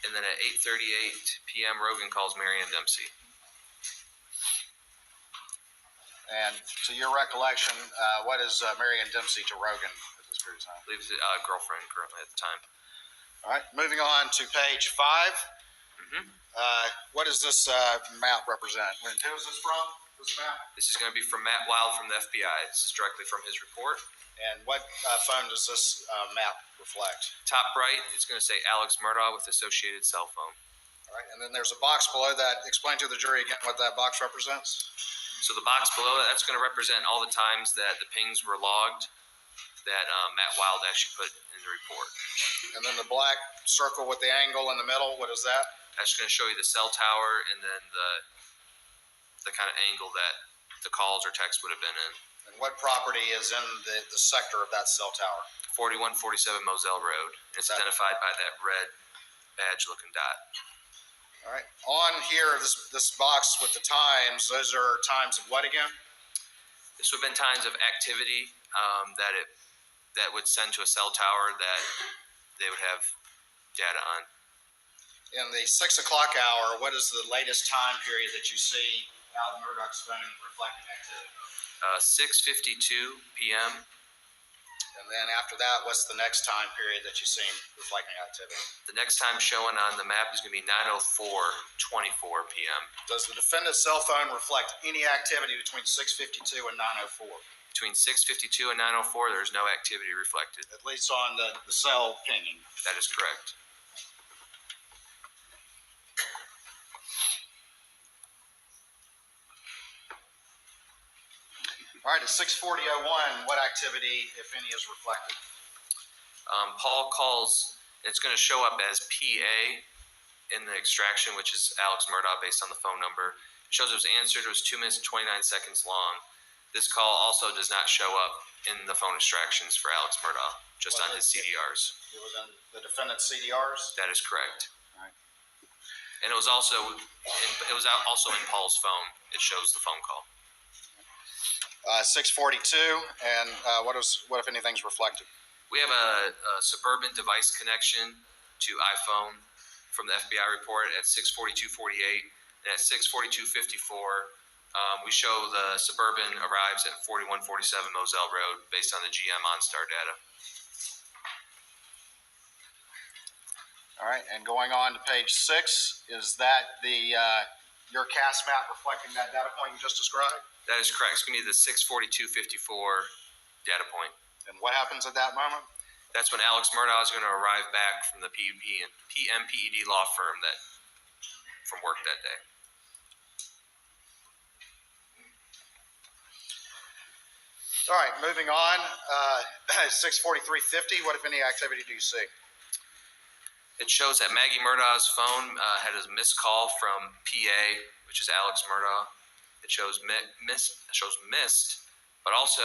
And then at 8:38 p.m., Rogan calls Marianne Dempsey. And to your recollection, what is Marianne Dempsey to Rogan at this period of time? I believe it's girlfriend currently at the time. All right, moving on to page 5. What does this map represent? Who is this from, this map? This is going to be from Matt Wild from the FBI. This is directly from his report. And what phone does this map reflect? Top right, it's going to say Alex Murdaugh with associated cell phone. All right, and then there's a box below that. Explain to the jury again what that box represents. So the box below that's going to represent all the times that the pings were logged that Matt Wild actually put in the report. And then the black circle with the angle in the middle, what is that? That's going to show you the cell tower and then the kind of angle that the calls or texts would have been in. And what property is in the sector of that cell tower? 4147 Moselle Road. It's identified by that red badge-looking dot. All right. On here, this box with the times, those are times of what again? This would have been times of activity that would send to a cell tower that they would have data on. In the 6 o'clock hour, what is the latest time period that you see Al Murdaugh's phone reflecting activity? 6:52 p.m. And then after that, what's the next time period that you see reflecting activity? The next time showing on the map is going to be 9:04:24 p.m. Does the defendant's cell phone reflect any activity between 6:52 and 9:04? Between 6:52 and 9:04, there is no activity reflected. At least on the cell pinging. That is correct. All right, at 6:40:01, what activity, if any, is reflected? Paul calls, and it's going to show up as PA in the extraction, which is Alex Murdaugh based on the phone number. It shows it was answered. It was 2 minutes and 29 seconds long. This call also does not show up in the phone extractions for Alex Murdaugh, just on his CDRs. It was in the defendant's CDRs? That is correct. All right. And it was also in Paul's phone. It shows the phone call. 6:42, and what if anything's reflected? We have a Suburban device connection to iPhone from the FBI report at 6:42:48, and at 6:42:54, we show the Suburban arrives at 4147 Moselle Road based on the GM OnStar data. All right, and going on to page 6, is that your CAS map reflecting that data point you just described? That is correct. It's going to be the 6:42:54 data point. And what happens at that moment? That's when Alex Murdaugh is going to arrive back from the PMPED law firm from work that day. All right, moving on. 6:43:50. What if any activity do you see? It shows that Maggie Murdaugh's phone had a missed call from PA, which is Alex Murdaugh. It shows missed, but also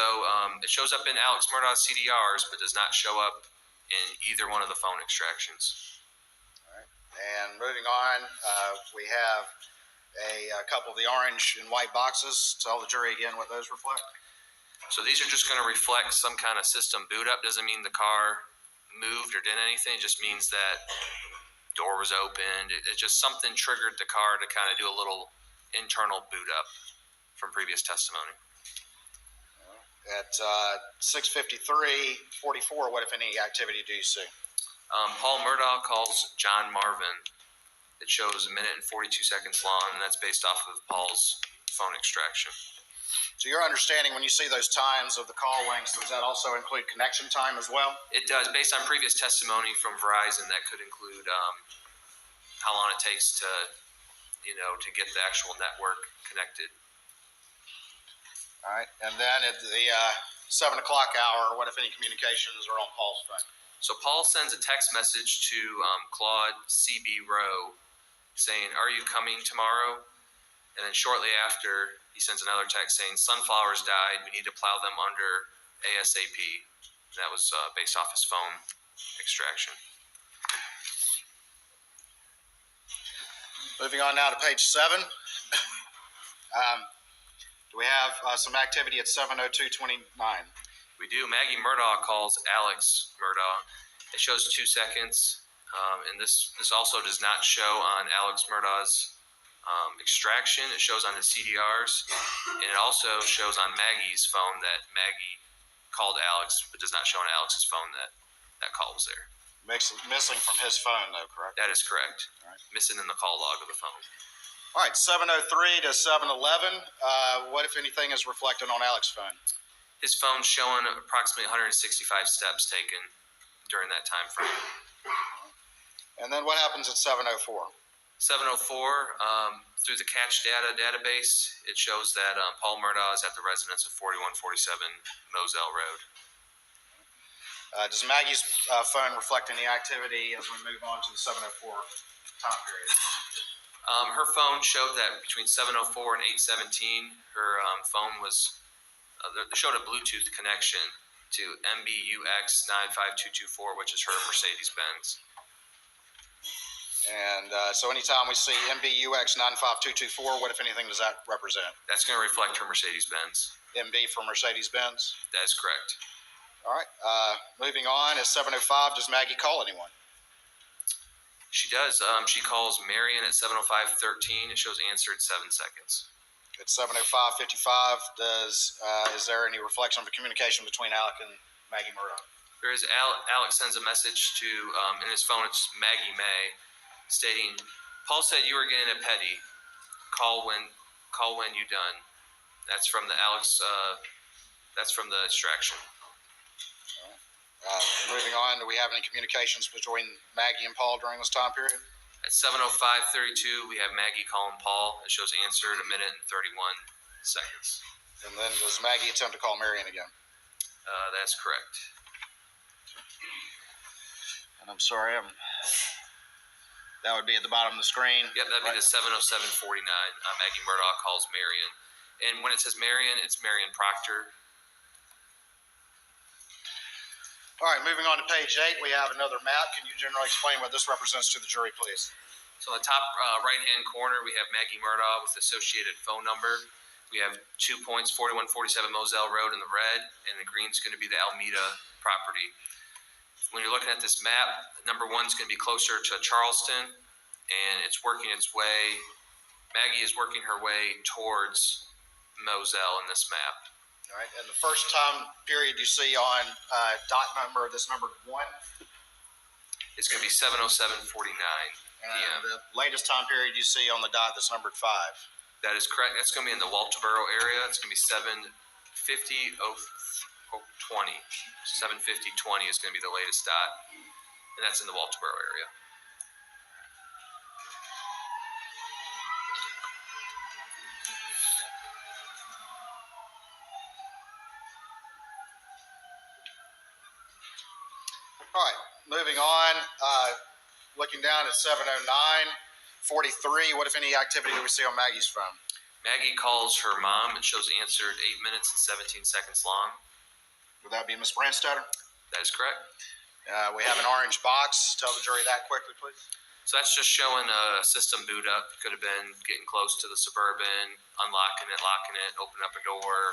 it shows up in Alex Murdaugh's CDRs, but does not show up in either one of the phone extractions. All right, and moving on, we have a couple of the orange and white boxes. Tell the jury again what those reflect. So these are just going to reflect some kind of system boot up. Doesn't mean the car moved or did anything. It just means that door was opened. It just something triggered the car to kind of do a little internal boot up from previous testimony. At 6:53:44, what if any activity do you see? Paul Murdaugh calls John Marvin. It shows 1 minute and 42 seconds long, and that's based off of Paul's phone extraction. So your understanding, when you see those times of the call lengths, does that also include connection time as well? It does. Based on previous testimony from Verizon, that could include how long it takes to to get the actual network connected. All right. And then at the 7 o'clock hour, what if any communications are on Paul's phone? So Paul sends a text message to Claude CB Rowe saying, "Are you coming tomorrow?" And then shortly after, he sends another text saying, "Sunflowers died. We need to plow them under ASAP." And that was based off his phone extraction. Moving on now to page 7. Do we have some activity at 7:02:29? We do. Maggie Murdaugh calls Alex Murdaugh. It shows 2 seconds, and this also does not show on Alex Murdaugh's extraction. It shows on the CDRs, and it also shows on Maggie's phone that Maggie called Alex, but does not show on Alex's phone that call was there. Missing from his phone, though, correct? That is correct. All right. Missing in the call log of the phone. All right, 7:03 to 7:11. What, if anything, is reflected on Alex's phone? His phone's showing approximately 165 steps taken during that time frame. And then what happens at 7:04? 7:04, through the catch data database, it shows that Paul Murdaugh is at the residence of 4147 Moselle Road. Does Maggie's phone reflect any activity as we move on to the 7:04 time period? Her phone showed that between 7:04 and 8:17, her phone was showed a Bluetooth connection to MBUX 95224, which is her Mercedes-Benz. And so anytime we see MBUX 95224, what, if anything, does that represent? That's going to reflect her Mercedes-Benz. MB for Mercedes-Benz? That is correct. All right. Moving on, at 7:05, does Maggie call anyone? She does. She calls Marion at 7:05:13. It shows answer at 7 seconds. At 7:05:55, is there any reflection of a communication between Alec and Maggie Murdaugh? There is. Alex sends a message to, in his phone, it's Maggie May, stating, "Paul said you were getting a petty. Call when you done." That's from the Alex. That's from the extraction. Moving on, do we have any communications between Maggie and Paul during this time period? At 7:05:32, we have Maggie calling Paul. It shows answer at 1 minute and 31 seconds. And then does Maggie attempt to call Marion again? That's correct. And I'm sorry, that would be at the bottom of the screen. Yep, that'd be the 7:07:49. Maggie Murdaugh calls Marion. And when it says Marion, it's Marion Proctor. All right, moving on to page 8, we have another map. Can you generally explain what this represents to the jury, please? So on the top right-hand corner, we have Maggie Murdaugh with associated phone number. We have 2 points, 4147 Moselle Road in the red, and the green's going to be the Almeda property. When you're looking at this map, number 1's going to be closer to Charleston, and it's working its way. Maggie is working her way towards Moselle in this map. All right, and the first time period you see on dot number, this number 1? It's going to be 7:07:49 And p.m. the latest time period you see on the dot that's numbered 5? That is correct. That's going to be in the Walterboro area. It's going to be 7:50:20. 7:50:20 is going to be the latest dot, and that's in the Walterboro area. All right, moving on, looking down at 7:09:43, what, if any, activity do we see on Maggie's phone? Maggie calls her mom. It shows answered 8 minutes and 17 seconds long. Would that be Ms. Brandstetter? That is correct. We have an orange box. Tell the jury that quickly, please. So that's just showing a system boot up. Could have been getting close to the Suburban, unlocking it, locking it, opening up a door,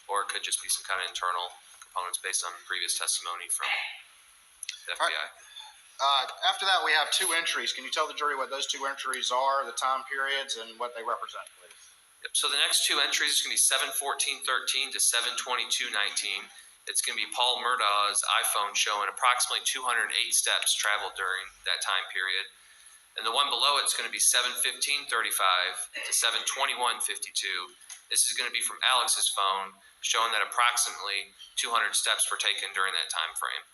or it could just be some kind of internal components based on previous testimony from the FBI. Right. After that, we have 2 entries. Can you tell the jury what those 2 entries are, the time periods, and what they represent, please? Yep. So the next 2 entries is going to be 7:14:13 to 7:22:19. It's going to be Paul Murdaugh's iPhone showing approximately 208 steps traveled during that time period. And the one below it's going to be 7:15:35 to 7:21:52. This is going to be from Alex's phone, showing that approximately 200 steps were taken during that time frame.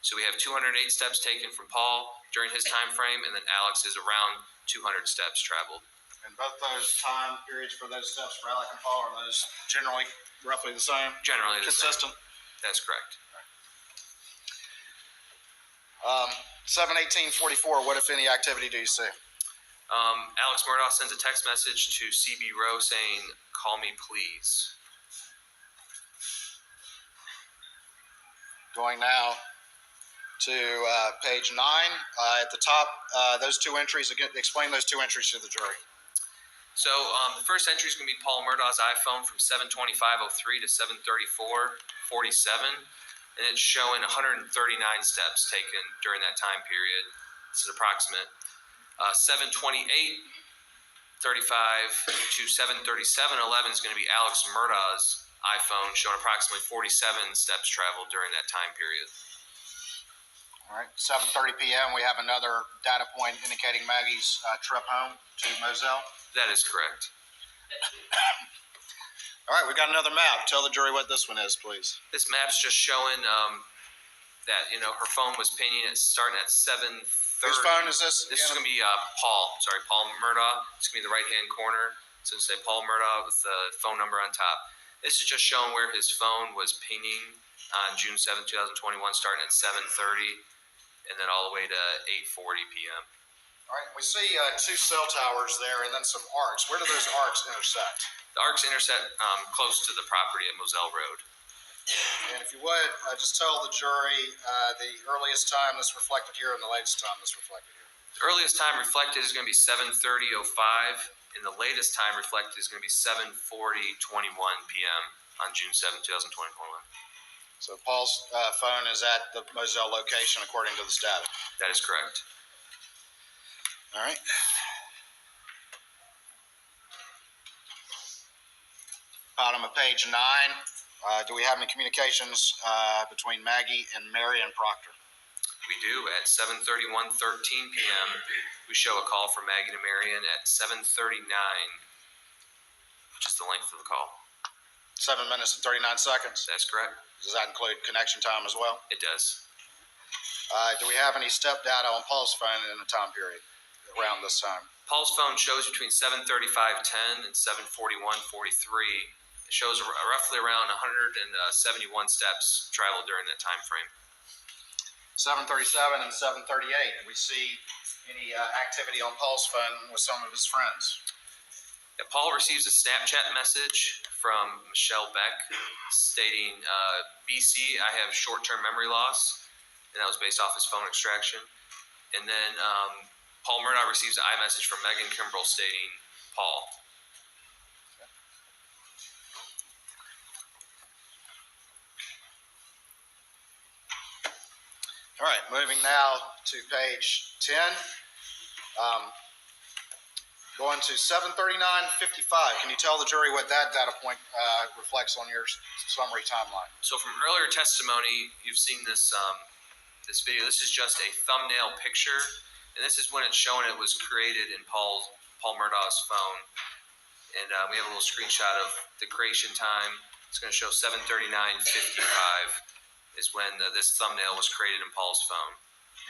So we have 208 steps taken from Paul during his time frame, and then Alex is around 200 steps traveled. And both those time periods for those steps for Alec and Paul, are those generally roughly the same? Generally the same. Consistent? That's correct. 7/18/44, what if any activity do you see? Alex Murdaugh sends a text message to CB Rowe saying, "Call me, please." Going now to page 9. At the top, those two entries, again, explain those two entries to the jury. So the first entry is going to be Paul Murdaugh's iPhone from 7:25:03 to 7:34:47, and it's showing 139 steps taken during that time period. This is approximate. 7:28:35 to 7:37:11 is going to be Alex Murdaugh's iPhone, showing approximately 47 steps traveled during that time period. All right, 7:30 p.m. we have another data point indicating Maggie's trip home to Moselle. That is correct. All right, we got another map. Tell the jury what this one is, please. This map's just showing that her phone was pinging. It's starting at 7:30. Whose phone is this? This is going to be Paul Murdaugh. It's going to be the right-hand corner. It's going to say Paul Murdaugh with the phone number on top. This is just showing where his phone was pinging on June 7, 2021, starting at 7:30, and then all the way to 8:40 p.m. All right, we see two cell towers there and then some arcs. Where do those arcs intersect? The arcs intersect close to the property at Moselle Road. And if you would, just tell the jury the earliest time that's reflected here and the latest time that's reflected here. The earliest time reflected is going to be 7:30:05, and the latest time reflected is going to be 7:40:21 p.m. on June 7, 2021. So Paul's phone is at the Moselle location according to this data. That is correct. All right. Bottom of page 9. Do we have any communications between Maggie and Marion Proctor? We do. At 7:31:13 p.m., we show a call from Maggie to Marion at 7:39, which is the length of the call. 7 minutes and 39 seconds. That's correct. Does that include connection time as well? It does. Do we have any step data on Paul's phone in the time period around this time? Paul's phone shows between 7:35:10 and 7:41:43. It shows roughly around 171 steps traveled during that time frame. 7:37 and 7:38. We see any activity on Paul's phone with some of his friends? Yeah, Paul receives a Snapchat message from Michelle Beck stating, BC, I have short-term memory loss, and that was based off his phone extraction. And then Paul Murdaugh receives an iMessage from Megan Kimbrell stating, Paul. All right, moving now to page 10. Going to 7:39:55. Can you tell the jury what that data point reflects on your summary timeline? So from earlier testimony, you've seen this this video. This is just a thumbnail picture, and this is when it's showing it was created in Paul Murdaugh's phone. And we have a little screenshot of the creation time. It's going to show 7:39:55 is when this thumbnail was created in Paul's phone.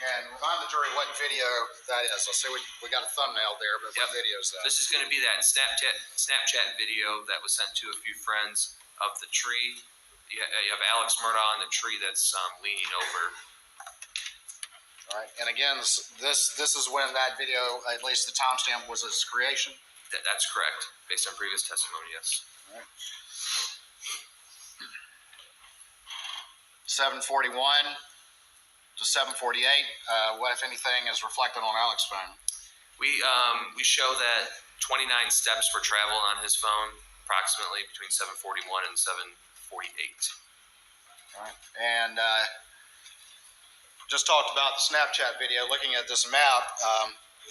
And remind the jury what video that is. Let's say we got a thumbnail there, but Yep. what video is that? This is going to be that Snapchat video that was sent to a few friends of the tree. You have Alex Murdaugh on the tree that's leaning over. All right, and again, this is when that video, at least the timestamp, was its creation. That's correct, based on previous testimony, yes. All right. 7:41 to 7:48. What, if anything, is reflected on Alex's phone? We show that 29 steps were traveled on his phone, approximately between 7:41 and 7:48. All right, and just talked about the Snapchat video. Looking at this map,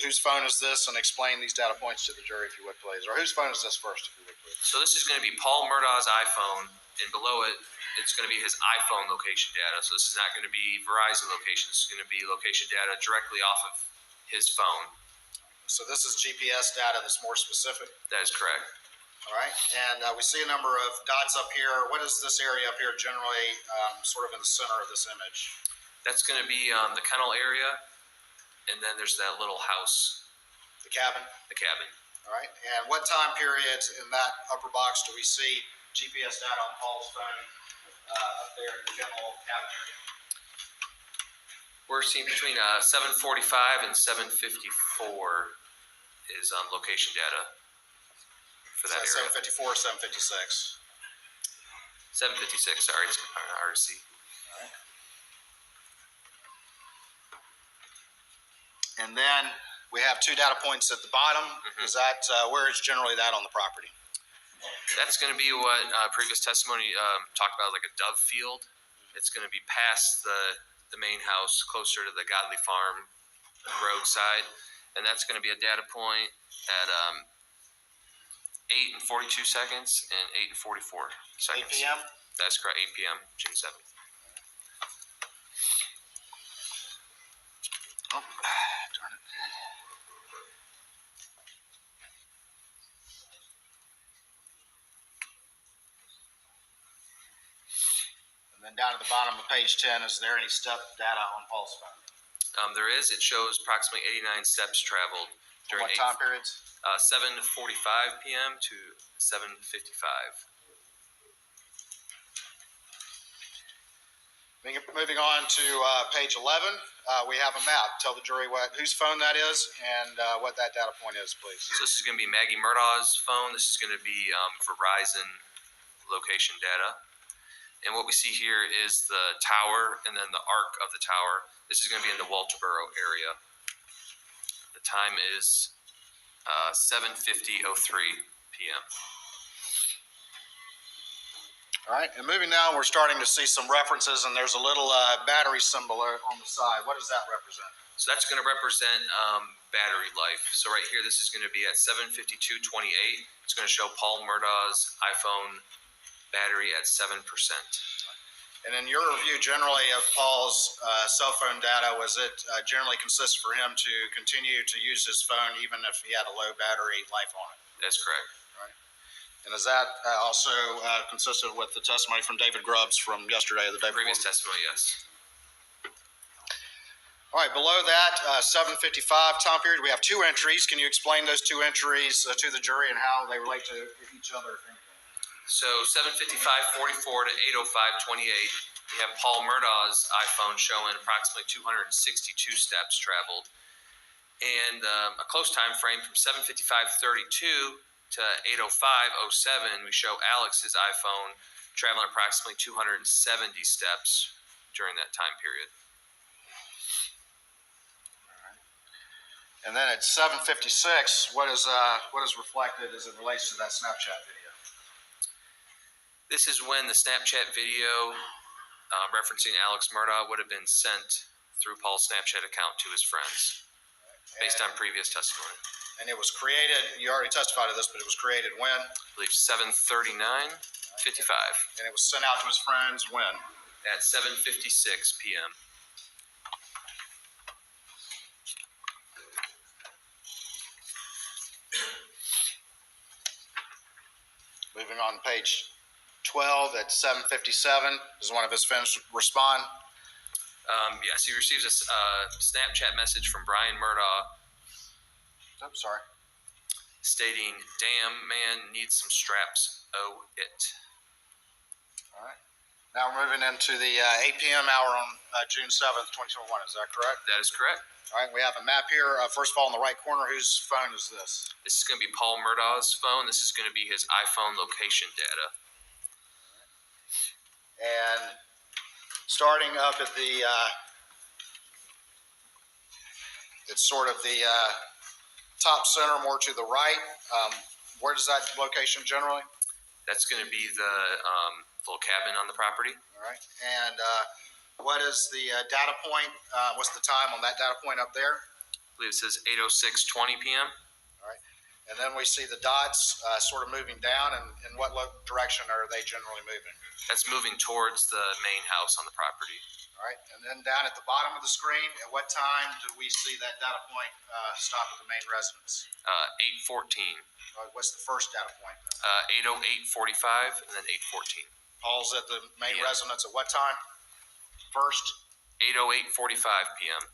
whose phone is this? And explain these data points to the jury, if you would, please. Or whose phone is this first, if you would, please? So this is going to be Paul Murdaugh's iPhone, and below it, it's going to be his iPhone location data. So this is not going to be Verizon location. This is going to be location data directly off of his phone. So this is GPS data that's more specific. That is correct. All right, and we see a number of dots up here. What is this area up here generally sort of in the center of this image? That's going to be the kennel area, and then there's that little house, The cabin? the cabin. All right, and what time periods in that upper box do we see GPS data on Paul's phone up there in the general cabin area? We're seeing between 7:45 and 7:54 is location data for that area. 754, 756. 7:56. Sorry, it's RC. And then we have two data points at the bottom. Is that where is generally that on the property? That's going to be what previous testimony talked about, like a dove field. It's going to be past the main house, closer to the Godley Farm roadside, and that's going to be a data point at 8 and 42 seconds and 8 and 44 seconds. 8 p.m. That's correct. 8 p.m. June 7th. Oh, darn it. And then down at the bottom of page 10, is there any step data on Paul's phone? There is. It shows approximately 89 steps traveled during What time periods? 7:45 p.m. to 7:55. Moving on to page 11, we have a map. Tell the jury whose phone that is and what that data point is, please. So this is going to be Maggie Murdaugh's phone. This is going to be Verizon location data. And what we see here is the tower and then the arc of the tower. This is going to be in the Walterboro area. The time is 7:50:03 p.m. All right, and moving now, we're starting to see some references, and there's a little battery symbol on the side. What does that represent? So that's going to represent battery life. So right here, this is going to be at 7:52:28. It's going to show Paul Murdaugh's iPhone battery at 7%. And in your review generally of Paul's cell phone data, was it generally consistent for him to continue to use his phone even if he had a low battery life on it? That's correct. And is that also consistent with the testimony from David Grubbs from yesterday or the day before? Previous testimony, yes. All right, below that, 7:55 time period, we have two entries. Can you explain those two entries to the jury and how they relate to each other? So 7:55:44 to 8:05:28, we have Paul Murdaugh's iPhone showing approximately 262 steps traveled. And a close time frame from 7:55:32 to 8:05:07, we show Alex's iPhone traveling approximately 270 steps during that time period. And then at 7:56, what is reflected as it relates to that Snapchat video? This is when the Snapchat video referencing Alex Murdaugh would have been sent through Paul's Snapchat account to his friends, based on previous testimony. And it was created, you already testified to this, but it was created when? I believe 7:39:55. And it was sent out to his friends when? At 7:56 p.m. Moving on to page 12 at 7:57, does one of his friends respond? Yes, he receives a Snapchat message from Brian Murdaugh I'm sorry. stating, "Damn, man, needs some straps. Oh, it." All right. Now we're moving into the 8 p.m. hour on June 7th, 2021. Is that correct? That is correct. All right. We have a map here. First of all, in the right corner, whose phone is this? This is going to be Paul Murdaugh's phone. This is going to be his iPhone location data. And starting up at the, it's sort of the top center, more to the right. Where does that location generally? That's going to be the little cabin on the property. All right. And what is the data point? What's the time on that data point up there? I believe it says 8:06:20 p.m. All right. And then we see the dots sort of moving down. And in what direction are they generally moving? That's moving towards the main house on the property. All right. And then down at the bottom of the screen, at what time do we see that data point stop at the main residence? 8:14. What's the first data point? 8:08:45 and then 8:14. Paul's at the main PM. residence at what time? First? 8:08:45 p.m.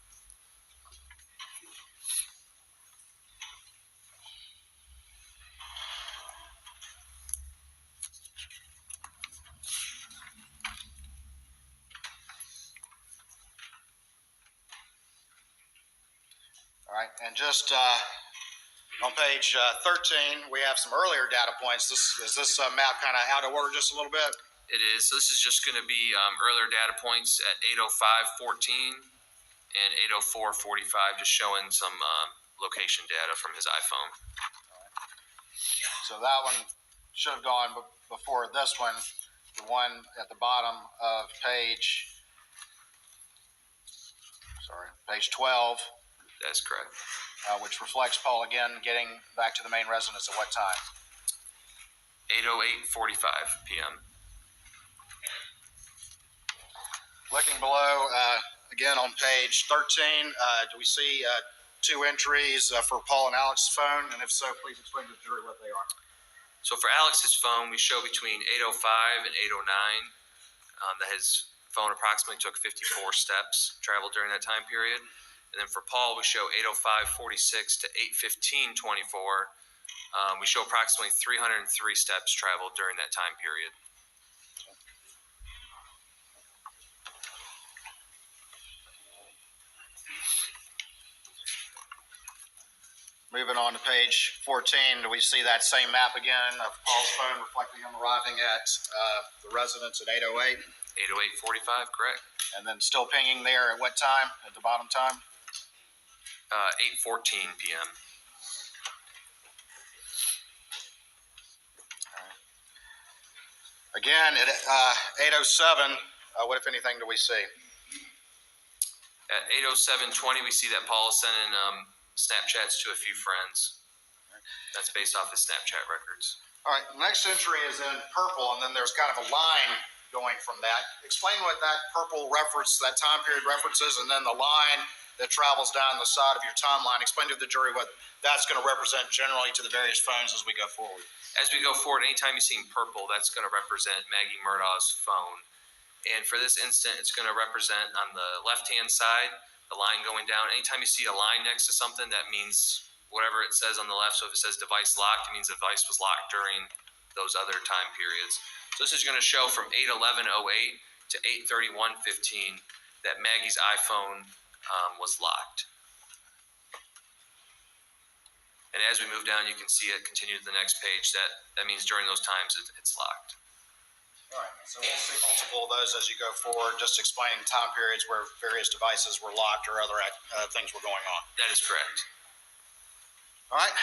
All right, and just on page 13, we have some earlier data points. Is this map kind of out of order just a little bit? It is. So this is just going to be earlier data points at 8:05:14 and 8:04:45, just showing some location data from his iPhone. So that one should have gone before this one. The one at the bottom of page 12, That's correct. which reflects Paul again getting back to the main residence at what time? 8:08:45 p.m. Looking below, again on page 13, do we see two entries for Paul and Alex's phone? And if so, please explain to the jury what they are. So for Alex's phone, we show between 8:05 and 8:09 that his phone approximately took 54 steps traveled during that time period. And then for Paul, we show 8:05:46 to 8:15:24. We show approximately 303 steps traveled during that time period. Moving on to page 14, do we see that same map again of Paul's phone reflecting him arriving at the residence at 8:08? 8:08:45, correct. And then still pinging there at what time, at the bottom time? 8:14 p.m. Again, at 8:07, what, if anything, do we see? At 8:07:20, we see that Paul is sending Snapchats to a few friends. That's based off his Snapchat records. All right, the next entry is in purple, and then there's kind of a line going from that. Explain what that purple reference, that time period references, and then the line that travels down the side of your timeline. Explain to the jury what that's going to represent generally to the various phones as we go forward. As we go forward, anytime you see purple, that's going to represent Maggie Murdaugh's phone. And for this instant, it's going to represent on the left-hand side, the line going down. Anytime you see a line next to something, that means whatever it says on the left. So if it says device locked, it means the device was locked during those other time periods. So this is going to show from 8:11:08 to 8:31:15 that Maggie's iPhone was locked. And as we move down, you can see it continue to the next page. That means during those times it's locked. All right, so we'll see multiple of those as you go forward, just explaining time periods where various devices were locked or other things were going on. That is correct. All right.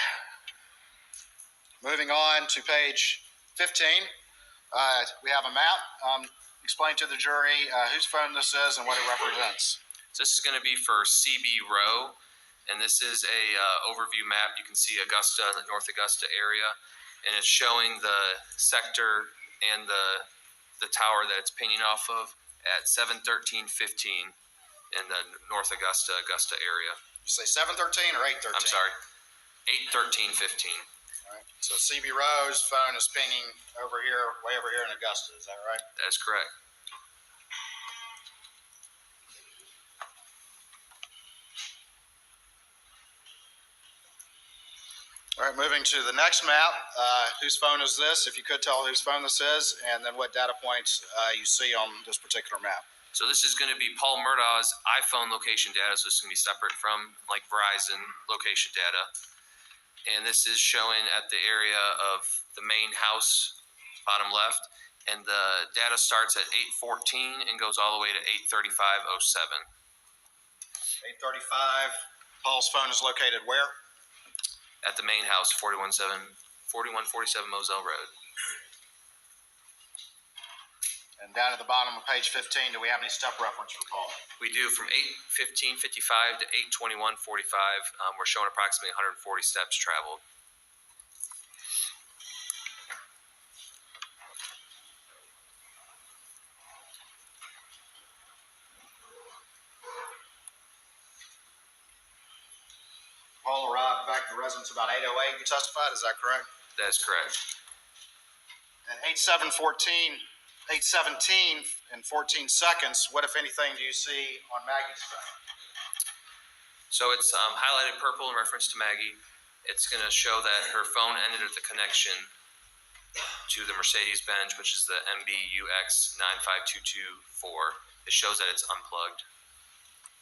Moving on to page 15, we have a map. Explain to the jury whose phone this is and what it represents. So this is going to be for CB Row, and this is a overview map. You can see Augusta, the North Augusta area, and it's showing the sector and the tower that it's pinging off of at 7:13:15 in the North Augusta area. You say 7:13 or 8:13? I'm sorry, 8:13:15. All right. So CB Rowe's phone is pinging over here, way over here in Augusta. Is that right? That is correct. All right, moving to the next map. Whose phone is this? If you could tell whose phone this is, and then what data points you see on this particular map. So this is going to be Paul Murdaugh's iPhone location data. So it's going to be separate from like Verizon location data. And this is showing at the area of the main house, bottom left. And the data starts at 8:14 and goes all the way to 8:35:07. 8:35. Paul's phone is located where? At the main house, 4147 Moselle Road. And down at the bottom of page 15, do we have any step reference for Paul? We do from 8:15:55 to 8:21:45. We're showing approximately 140 steps traveled. Paul arrived back at the residence about 8:08, you testified, is that correct? That is correct. At 8:17 and 14 seconds, what, if anything, do you see on Maggie's phone? So it's highlighted purple in reference to Maggie. It's going to show that her phone ended at the connection to the Mercedes-Benz, which is the MBUX 95224. It shows that it's unplugged.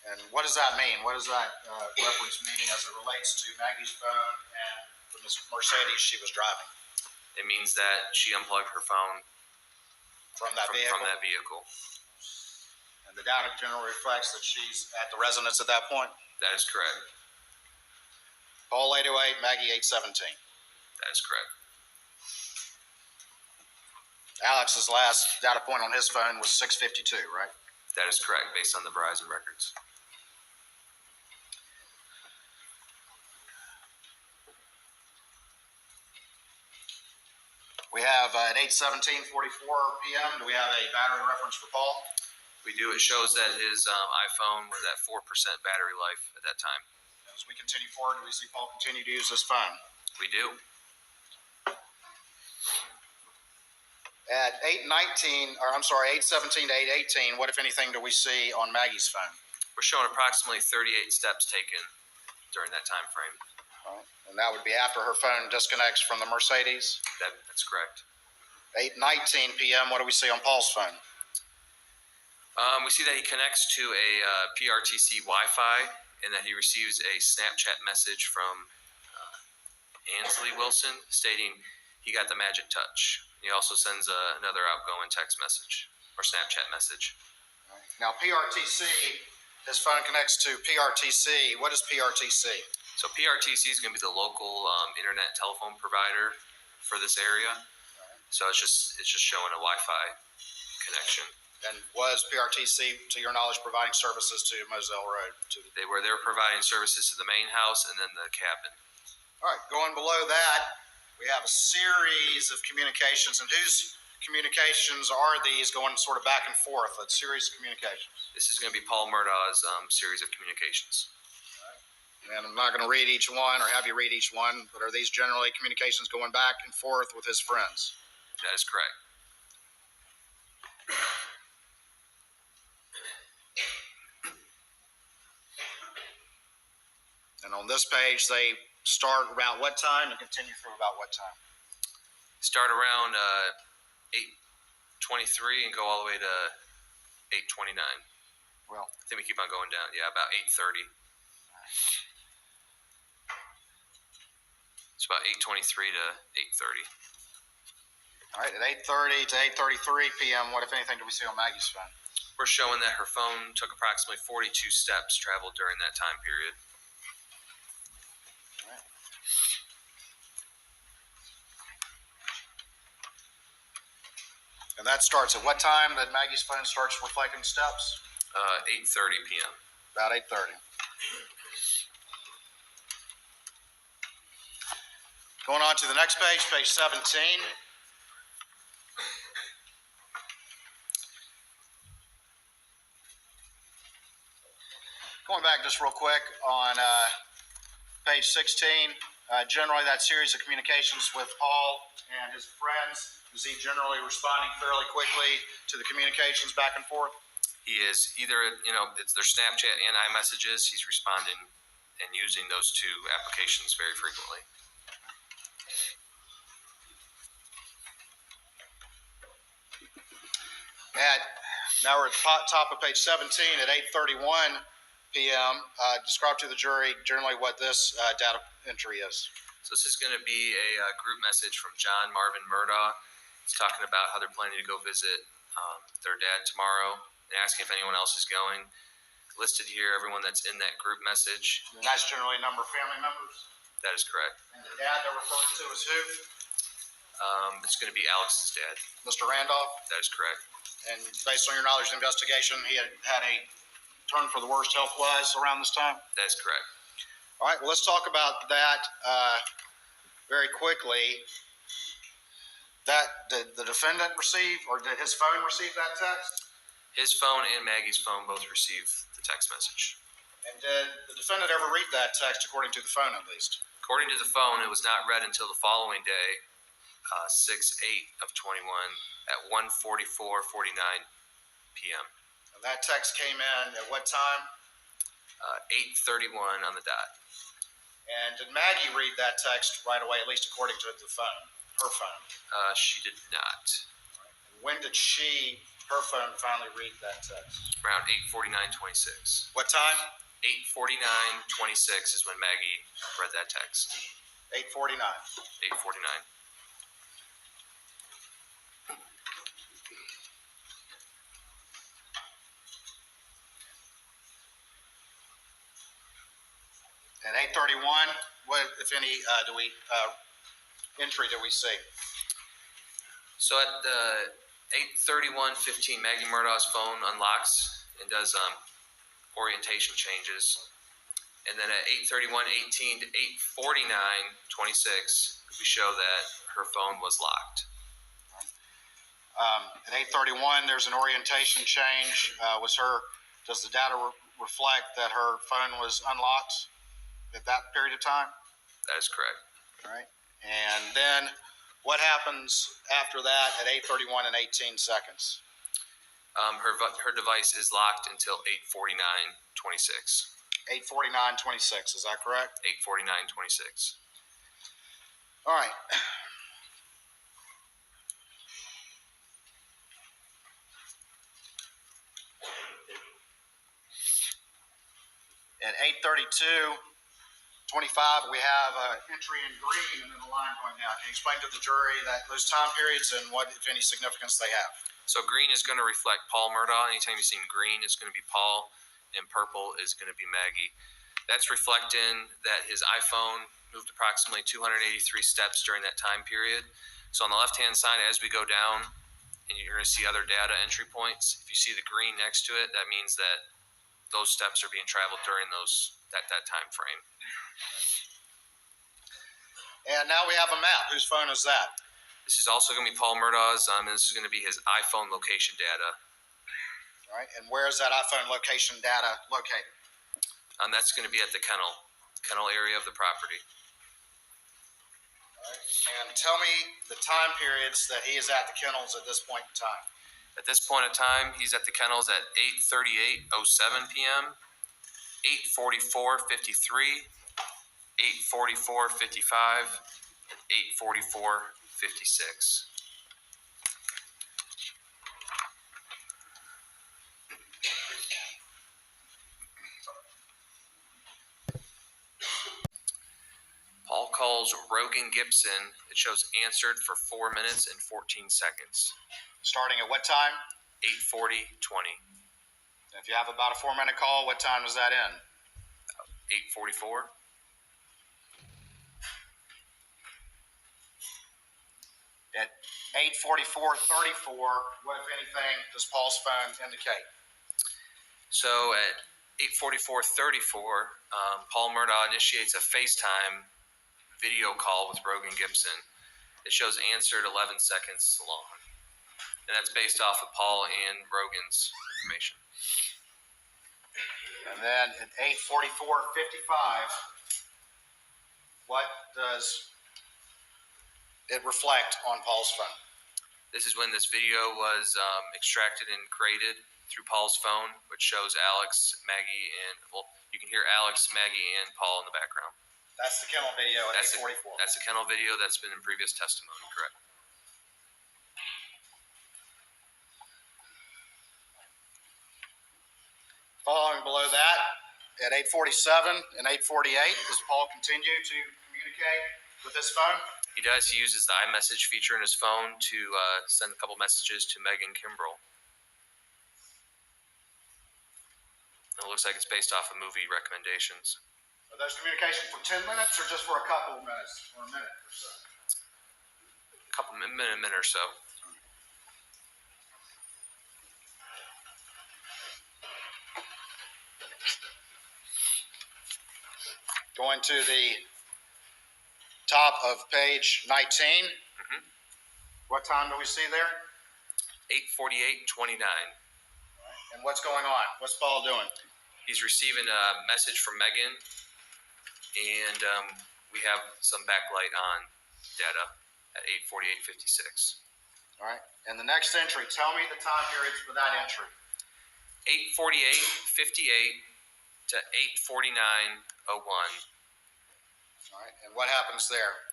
And what does that mean? What does that reference mean as it relates to Maggie's phone and the Mercedes she was driving? It means that she unplugged her phone From that vehicle? From that vehicle. And the data generally reflects that she's at the residence at that point? That is correct. Paul 808, Maggie 817. That is correct. Alex's last data point on his phone was 652, right? That is correct, based on the Verizon records. We have at 8:17:44 p.m. Do we have a battery reference for Paul? We do. It shows that his iPhone was at 4% battery life at that time. As we continue forward, do we see Paul continue to use this phone? We do. At 8:17 to 8:18, what, if anything, do we see on Maggie's phone? We're showing approximately 38 steps taken during that time frame. Right. And that would be after her phone disconnects from the Mercedes? That's correct. 8:19 p.m., what do we see on Paul's phone? We see that he connects to a PRTC Wi-Fi and that he receives a Snapchat message from Ansley Wilson stating he got the magic touch. He also sends another outgoing text message or Snapchat message. Now, PRTC, his phone connects to PRTC. What is PRTC? So PRTC is going to be the local internet telephone provider for this area. So it's just showing a Wi-Fi connection. And was PRTC, to your knowledge, providing services to Moselle Road? They were providing services to the main house and then the cabin. All right, going below that, we have a series of communications. And whose communications are these going sort of back and forth, a series of communications? This is going to be Paul Murdaugh's series of communications. And I'm not going to read each one or have you read each one, but are these generally communications going back and forth with his friends? That is correct. And on this page, they start around what time and continue through about what time? Start around 8:23 and go all the way to 8:29. Well, I think we keep on going down. Yeah, about 8:30. It's about 8:23 to 8:30. All right, at 8:30 to 8:33 p.m., what, if anything, do we see on Maggie's phone? We're showing that her phone took approximately 42 steps traveled during that time period. All right. And that starts at what time that Maggie's phone starts reflecting steps? 8:30 p.m. About 8:30. Going on to the next page, page 17. Going back just real quick on page 16, generally that series of communications with Paul and his friends, is he generally responding fairly quickly to the communications back and forth? He is either, it's their Snapchat and iMessages. He's responding and using those two applications very frequently. Now we're at the top of page 17 at 8:31 p.m. Describe to the jury generally what this data entry is. So this is going to be a group message from John Marvin Murdaugh. He's talking about how they're planning to go visit their dad tomorrow and asking if anyone else is going. Listed here, everyone that's in that group message. And that's generally a number of family members? That is correct. And the dad they're referring to is who? It's going to be Alex's dad. Mr. Randolph? That is correct. And based on your knowledge of investigation, he had a turn for the worst health-wise around this time? That is correct. All right, well, let's talk about that very quickly. Did the defendant receive, or did his phone receive that text? His phone and Maggie's phone both received the text message. And did the defendant ever read that text, according to the phone at least? According to the phone, it was not read until the following day, 6/8/21 at 1:44:49 p.m. And that text came in at what time? 8:31 on the dot. And did Maggie read that text right away, at least according to the phone, her phone? She did not. And when did she her phone finally read that text? Around 8:49:26. What time? 8:49:26 is when Maggie read that text. 8:49. 8:49. At 8:31, what, if any, entry do we see? So at 8:31:15, Maggie Murdaugh's phone unlocks and does orientation changes. And then at 8:31:18 to 8:49:26, we show that her phone was locked. At 8:31, there's an orientation change. Does the data reflect that her phone was unlocked at that period of time? That is correct. All right. And then what happens after that at 8:31 and 18 seconds? Her device is locked until 8:49:26. 8:49:26, is that correct? 8:49:26. All right. At 8:32:25, we have an entry in green and then a line going down. Can you explain to the jury those time periods and what, if any, significance they have? So green is going to reflect Paul Murdaugh. Anytime you see green, it's going to be Paul, and purple is going to be Maggie. That's reflecting that his iPhone moved approximately 283 steps during that time period. So on the left-hand side, as we go down, and you're going to see other data entry points. If you see the green next to it, that means that those steps are being traveled during that time frame. And now we have a map. Whose phone is that? This is also going to be Paul Murdaugh's, and this is going to be his iPhone location data. All right. And where is that iPhone location data located? That's going to be at the kennel area of the property. All right. And tell me the time periods that he is at the kennels at this point in time. At this point in time, he's at the kennels at 8:38:07 p.m., 8:44:53, 8:44:55, and 8:44:56. Paul calls Rogan Gibson. It shows answered for 4 minutes and 14 seconds. Starting at what time? 8:40:20. If you have about a 4-minute call, what time does that end? 8:44. At 8:44:34, what, if anything, does Paul's phone indicate? So at 8:44:34, Paul Murdaugh initiates a FaceTime video call with Rogan Gibson. It shows answered 11 seconds long. And that's based off of Paul and Rogan's information. And then at 8:44:55, what does it reflect on Paul's phone? This is when this video was extracted and created through Paul's phone, which shows Alex, Maggie, and, well, you can hear Alex, Maggie, and Paul in the background. That's the kennel video at 8:44. That's a kennel video that's been in previous testimony, correct? Following below that, at 8:47 and 8:48, does Paul continue to communicate with his phone? He does. He uses the iMessage feature in his phone to send a couple messages to Megan Kimbrell. And it looks like it's based off of movie recommendations. Are those communications for 10 minutes or just for a couple of minutes or a minute or so? A couple minute or so. Going to the top of page 19. Mm-hmm. What time do we see there? 8:48:29. And what's going on? What's Paul doing? He's receiving a message from Megan, and we have some backlight on data at 8:48:56. All right. And the next entry, tell me the time periods for that entry. 8:48:58 to 8:49:01. All right. And what happens there?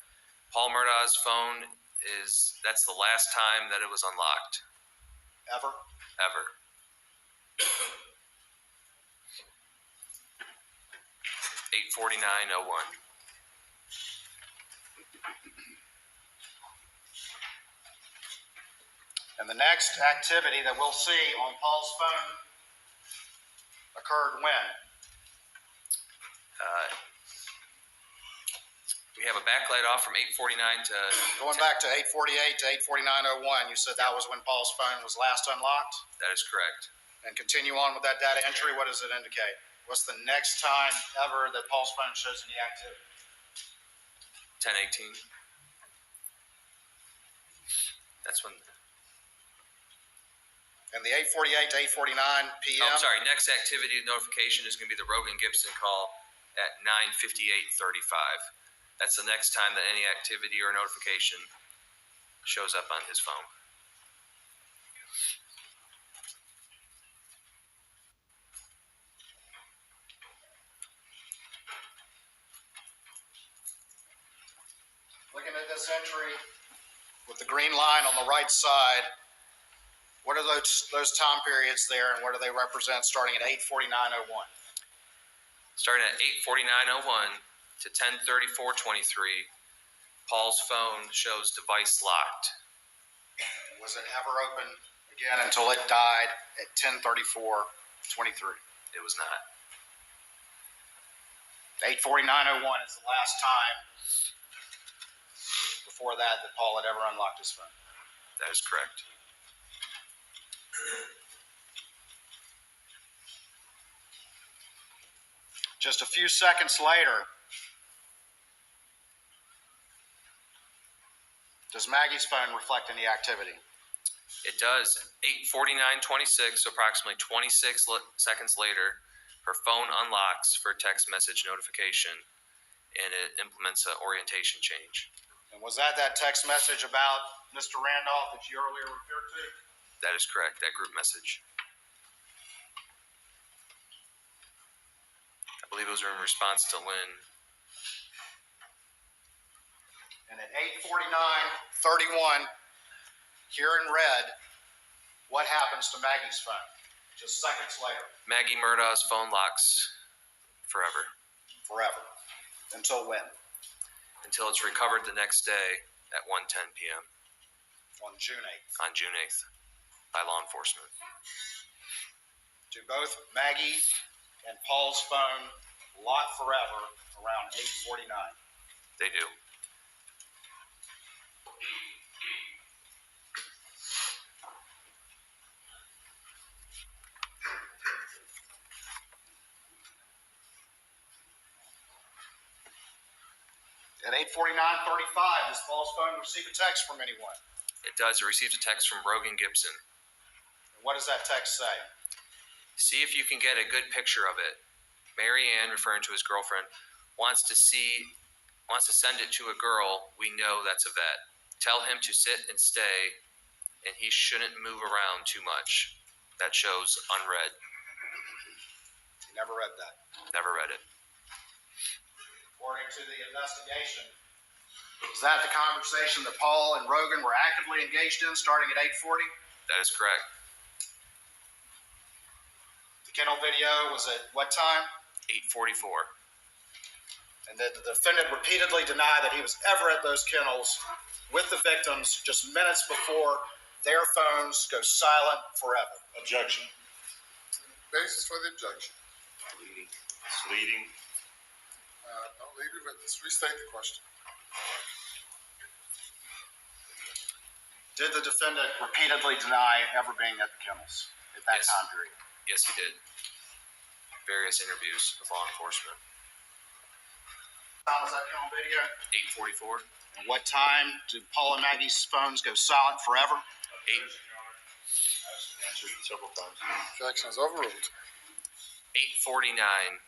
Paul Murdaugh's phone that's the last time that it was unlocked. ever? Ever. $849.01. And the next activity that we'll see on Paul's phone occurred when? We have a backlight off from 8:49 to Going back to 8:48 to 8:49:01, you said that was when Paul's phone was last unlocked? That is correct. And continue on with that data entry, what does it indicate? What's the next time ever that Paul's phone shows any activity? 10:18. That's when. And the 8:48 to 8:49 p.m.? Oh, I'm sorry. Next activity notification is going to be the Rogan Gibson call at 9:58:35. That's the next time that any activity or notification shows up on his phone. Looking at this entry with the green line on the right side, what are those time periods there, and what do they represent starting at 8:49:01? Starting at 8:49:01 to 10:34:23, Paul's phone shows device locked. Was it ever open again until it died at 10:34:23? It was not. 8:49:01 is the last time before that Paul had ever unlocked his phone. That is correct. Just a few seconds later, does Maggie's phone reflect any activity? It does. 8:49:26, so approximately 26 seconds later, her phone unlocks for a text message notification, and it implements an orientation change. And was that text message about Mr. Randolph that you earlier referred to? That is correct, that group message. I believe it was in response to Lynn. And at 8:49:31, here in red, what happens to Maggie's phone? Just seconds later. Maggie Murdaugh's phone locks forever. Forever. Until when? Until it's recovered the next day at 1:10 p.m. On June 8th. On June 8th by law enforcement. Do both Maggie and Paul's phone lock forever around 8:49? They do. At 8:49:35, does Paul's phone receive a text from anyone? It does. It receives a text from Rogan Gibson. And what does that text say? See if you can get a good picture of it. Mary Ann, referring to his girlfriend, wants to send it to a girl we know that's a vet. Tell him to sit and stay, and he shouldn't move around too much. That shows unread. You never read that. Never read it. According to the investigation, is that the conversation that Paul and Rogan were actively engaged in starting at 8:40? That is correct. The kennel video was at what time? 8:44. And the defendant repeatedly denied that he was ever at those kennels with the victims just minutes before their phones go silent forever. Objection. Basis for the objection. Misleading. Don't leave your witness. Restate the question. Did the defendant repeatedly deny ever being at the kennels at that Yes. time period? Yes, he did. Various interviews with law enforcement. What time was that kennel video? 8:44. And what time did Paul and Maggie's phones go silent forever? Objection is overruled. 8:49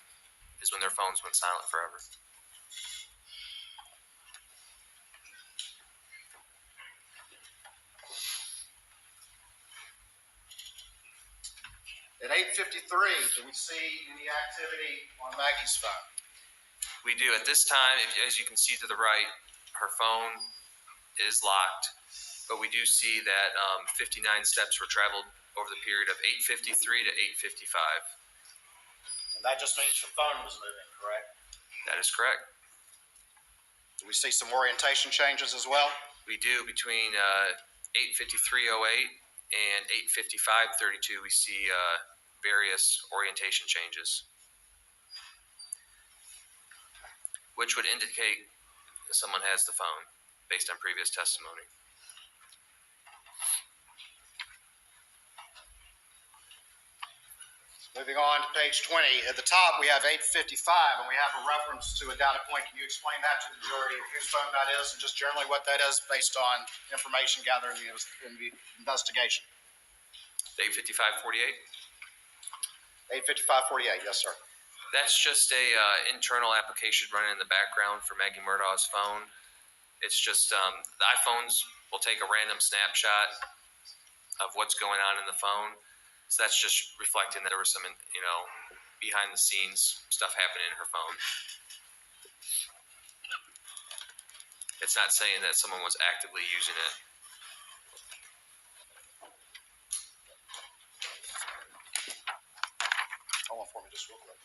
is when their phones went silent forever. At 8:53, do we see any activity on Maggie's phone? We do. At this time, as you can see to the right, her phone is locked. but we do see that 59 steps were traveled over the period of 8:53 to 8:55. And that just means the phone was moving, correct? That is correct. Do we see some orientation changes as well? We do between 8:53:08 and 8:55:32. We see various orientation changes, which would indicate that someone has the phone based on previous testimony. Moving on to page 20. At the top, we have 8:55, and we have a reference to a data point. Can you explain that to the jury, whose phone that is, and just generally what that is based on information gathered in the investigation? 8:55:48. 8:55:48, yes, sir. That's just a internal application running in the background for Maggie Murdaugh's phone. It's just the iPhones will take a random snapshot of what's going on in the phone. So that's just reflecting that there was some, behind the scenes stuff happening in her phone. It's not saying that someone was actively using it. Hold on for me just real quick.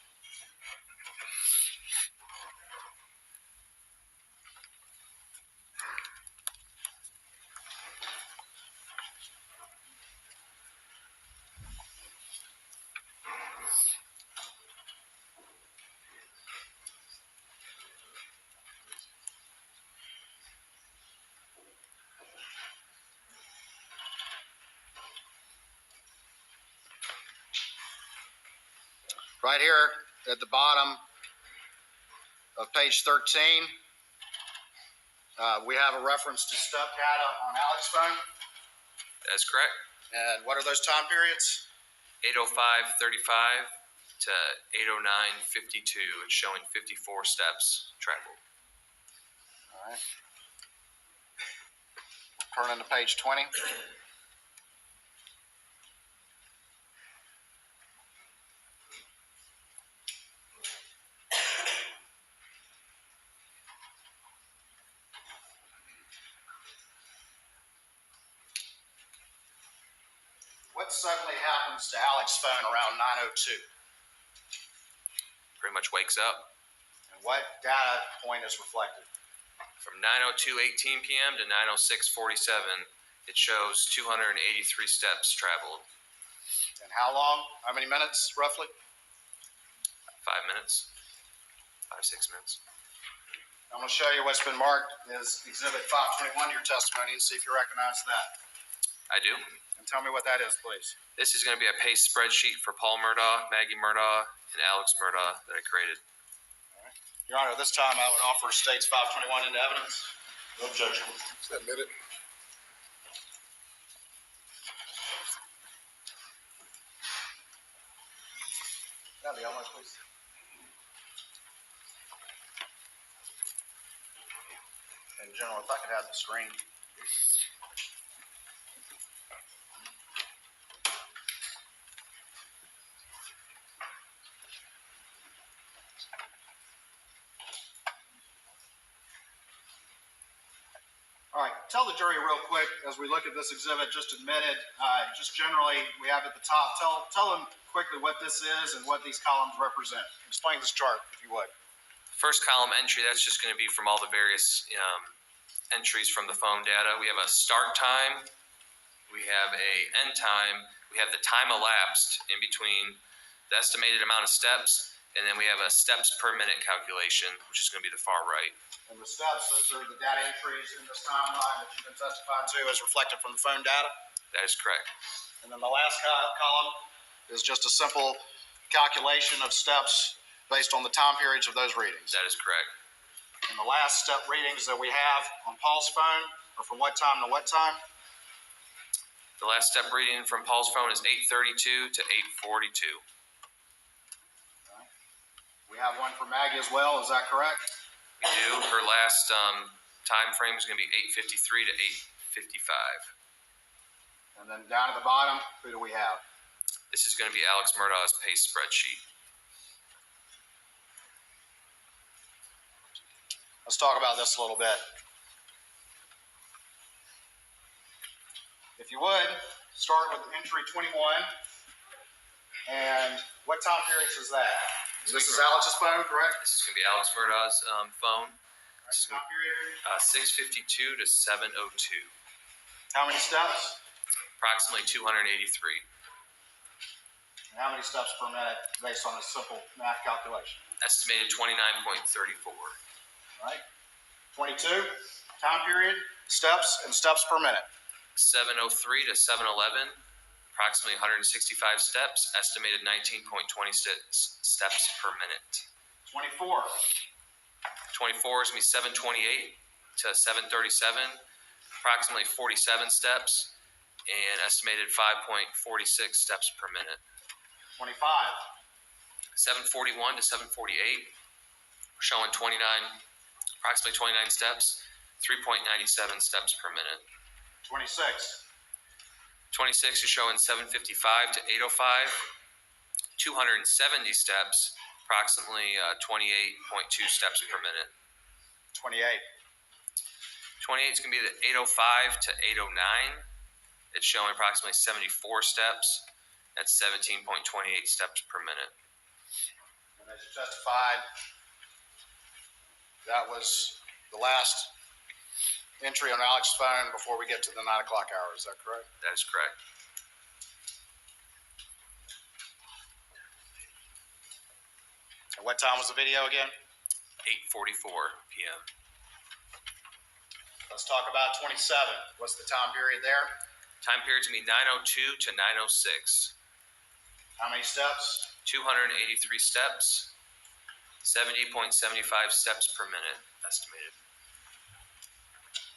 Right here at the bottom of page 13, we have a reference to step data on Alex's phone. That's correct. And what are those time periods? 8:05:35 to 8:09:52. It's showing 54 steps traveled. All right. Turning to page 20. What suddenly happens to Alex's phone around 9:02? Pretty much wakes up. And what data point is reflected? From 9:02:18 p.m. to 9:06:47, it shows 283 steps traveled. And how long? How many minutes, roughly? 5 minutes. 5-6 minutes. I'm going to show you what's been marked as Exhibit 521 to your testimony and see if you recognize that. I do. And tell me what that is, please. This is going to be a PACE spreadsheet for Paul Murdaugh, Maggie Murdaugh, and Alex Murdaugh that I created. Your Honor, this time I would offer States 521 into evidence. No objection. Admit it. That'd be almost, please. And General, if I could have the screen. All right, tell the jury real quick as we look at this exhibit just admitted, just generally we have at the top, tell them quickly what this is and what these columns represent. Explain this chart if you would. First column entry, that's just going to be from all the various entries from the phone data. We have a start time, we have a end time, we have the time elapsed in between the estimated amount of steps, and then we have a steps per minute calculation, which is going to be the far right. And the steps, those are the data entries in this timeline that you've been testifying to as reflected from the phone data. That is correct. And then the last column is just a simple calculation of steps based on the time periods of those readings. That is correct. And the last step readings that we have on Paul's phone are from what time to what time? The last step reading from Paul's phone is 8:32 to 8:42. We have one for Maggie as well, is that correct? We do. Her last time frame is going to be 8:53 to 8:55. And then down at the bottom, who do we have? This is going to be Alex Murdaugh's PACE spreadsheet. Let's talk about this a little bit. If you would, start with entry 21. And what time periods is that? This is Alex's phone, correct? This is going to be Alex Murdaugh's phone. Time period. 6:52 to 7:02. How many steps? Approximately 283. And how many steps per minute based on a simple math calculation? Estimated 29.34. Right? 22. Time period, steps, and steps per minute. 7:03 to 7:11. Approximately 165 steps. Estimated 19.26 steps per minute. 24. 24 is going to be 7:28 to 7:37. Approximately 47 steps. And estimated 5.46 steps per minute. 25. 7:41 to 7:48. We're showing approximately 29 steps. 3.97 steps per minute. 26. 26 is showing 7:55 to 8:05. 270 steps. Approximately 28.2 steps per minute. 28. 28 is going to be the 8:05 to 8:09. It's showing approximately 74 steps. That's 17.28 steps per minute. And as you testified, that was the last entry on Alex's phone before we get to the 9 o'clock hour. Is that correct? That is correct. And what time was the video again? 8:44 p.m. Let's talk about 27. What's the time period there? Time period is going to be 9:02 to 9:06. How many steps? 283 steps. 70.75 steps per minute estimated.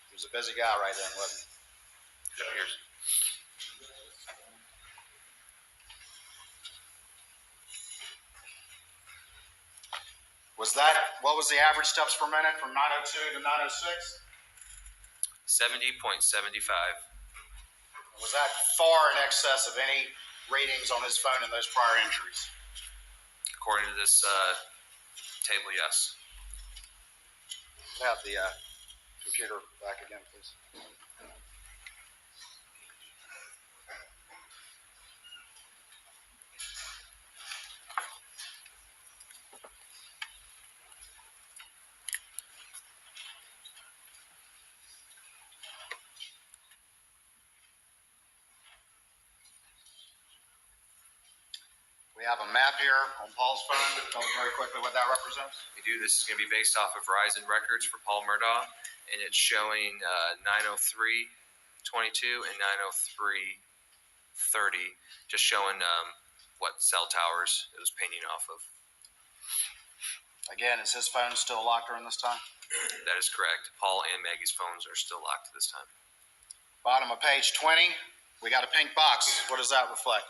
He was a busy guy right then, wasn't he? It appears. What was the average steps per minute from 9:02 to 9:06? 70.75. Was that far in excess of any readings on his phone in those prior entries? According to this table, yes. Have the computer back again, please. We have a map here on Paul's phone. Tell me very quickly what that represents. We do. This is going to be based off of Verizon records for Paul Murdaugh, and it's showing 9:03:22 and 9:03:30, just showing what cell towers it was pinging off of. Again, is his phone still locked during this time? That is correct. Paul and Maggie's phones are still locked at this time. Bottom of page 20, we got a pink box. What does that reflect?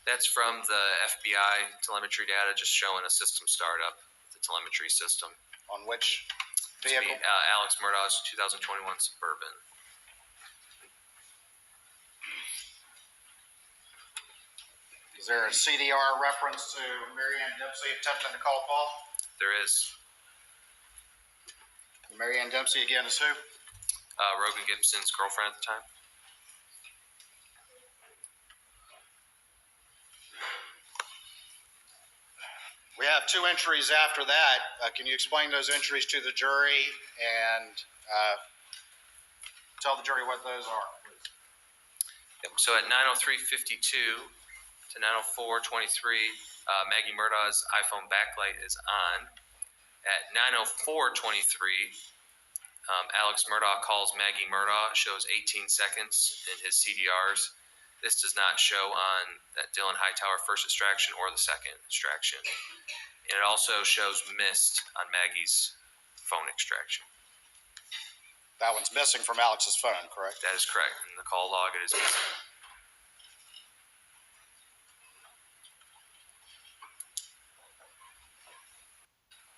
That's from the FBI telemetry data, just showing a system startup, the telemetry system. On which It's gonna vehicle? be, Alex Murdaugh's 2021 Suburban. Is there a CDR reference to Marianne Dempsey attempting to call Paul? There is Marianne Dempsey again is who? Rogan Gibson's girlfriend at the time. We have two entries after that. Can you explain those entries to the jury and tell the jury what those are, please? Yep. So at 9:03:52 to 9:04:23, Maggie Murdaugh's iPhone backlight is on. At 9:04:23, Alex Murdaugh calls Maggie Murdaugh, shows 18 seconds in his CDRs. This does not show on that Dylan Hightower first extraction or the second extraction. And it also shows missed on Maggie's phone extraction. That one's missing from Alex's phone, correct? That is correct. In the call log, it is missing.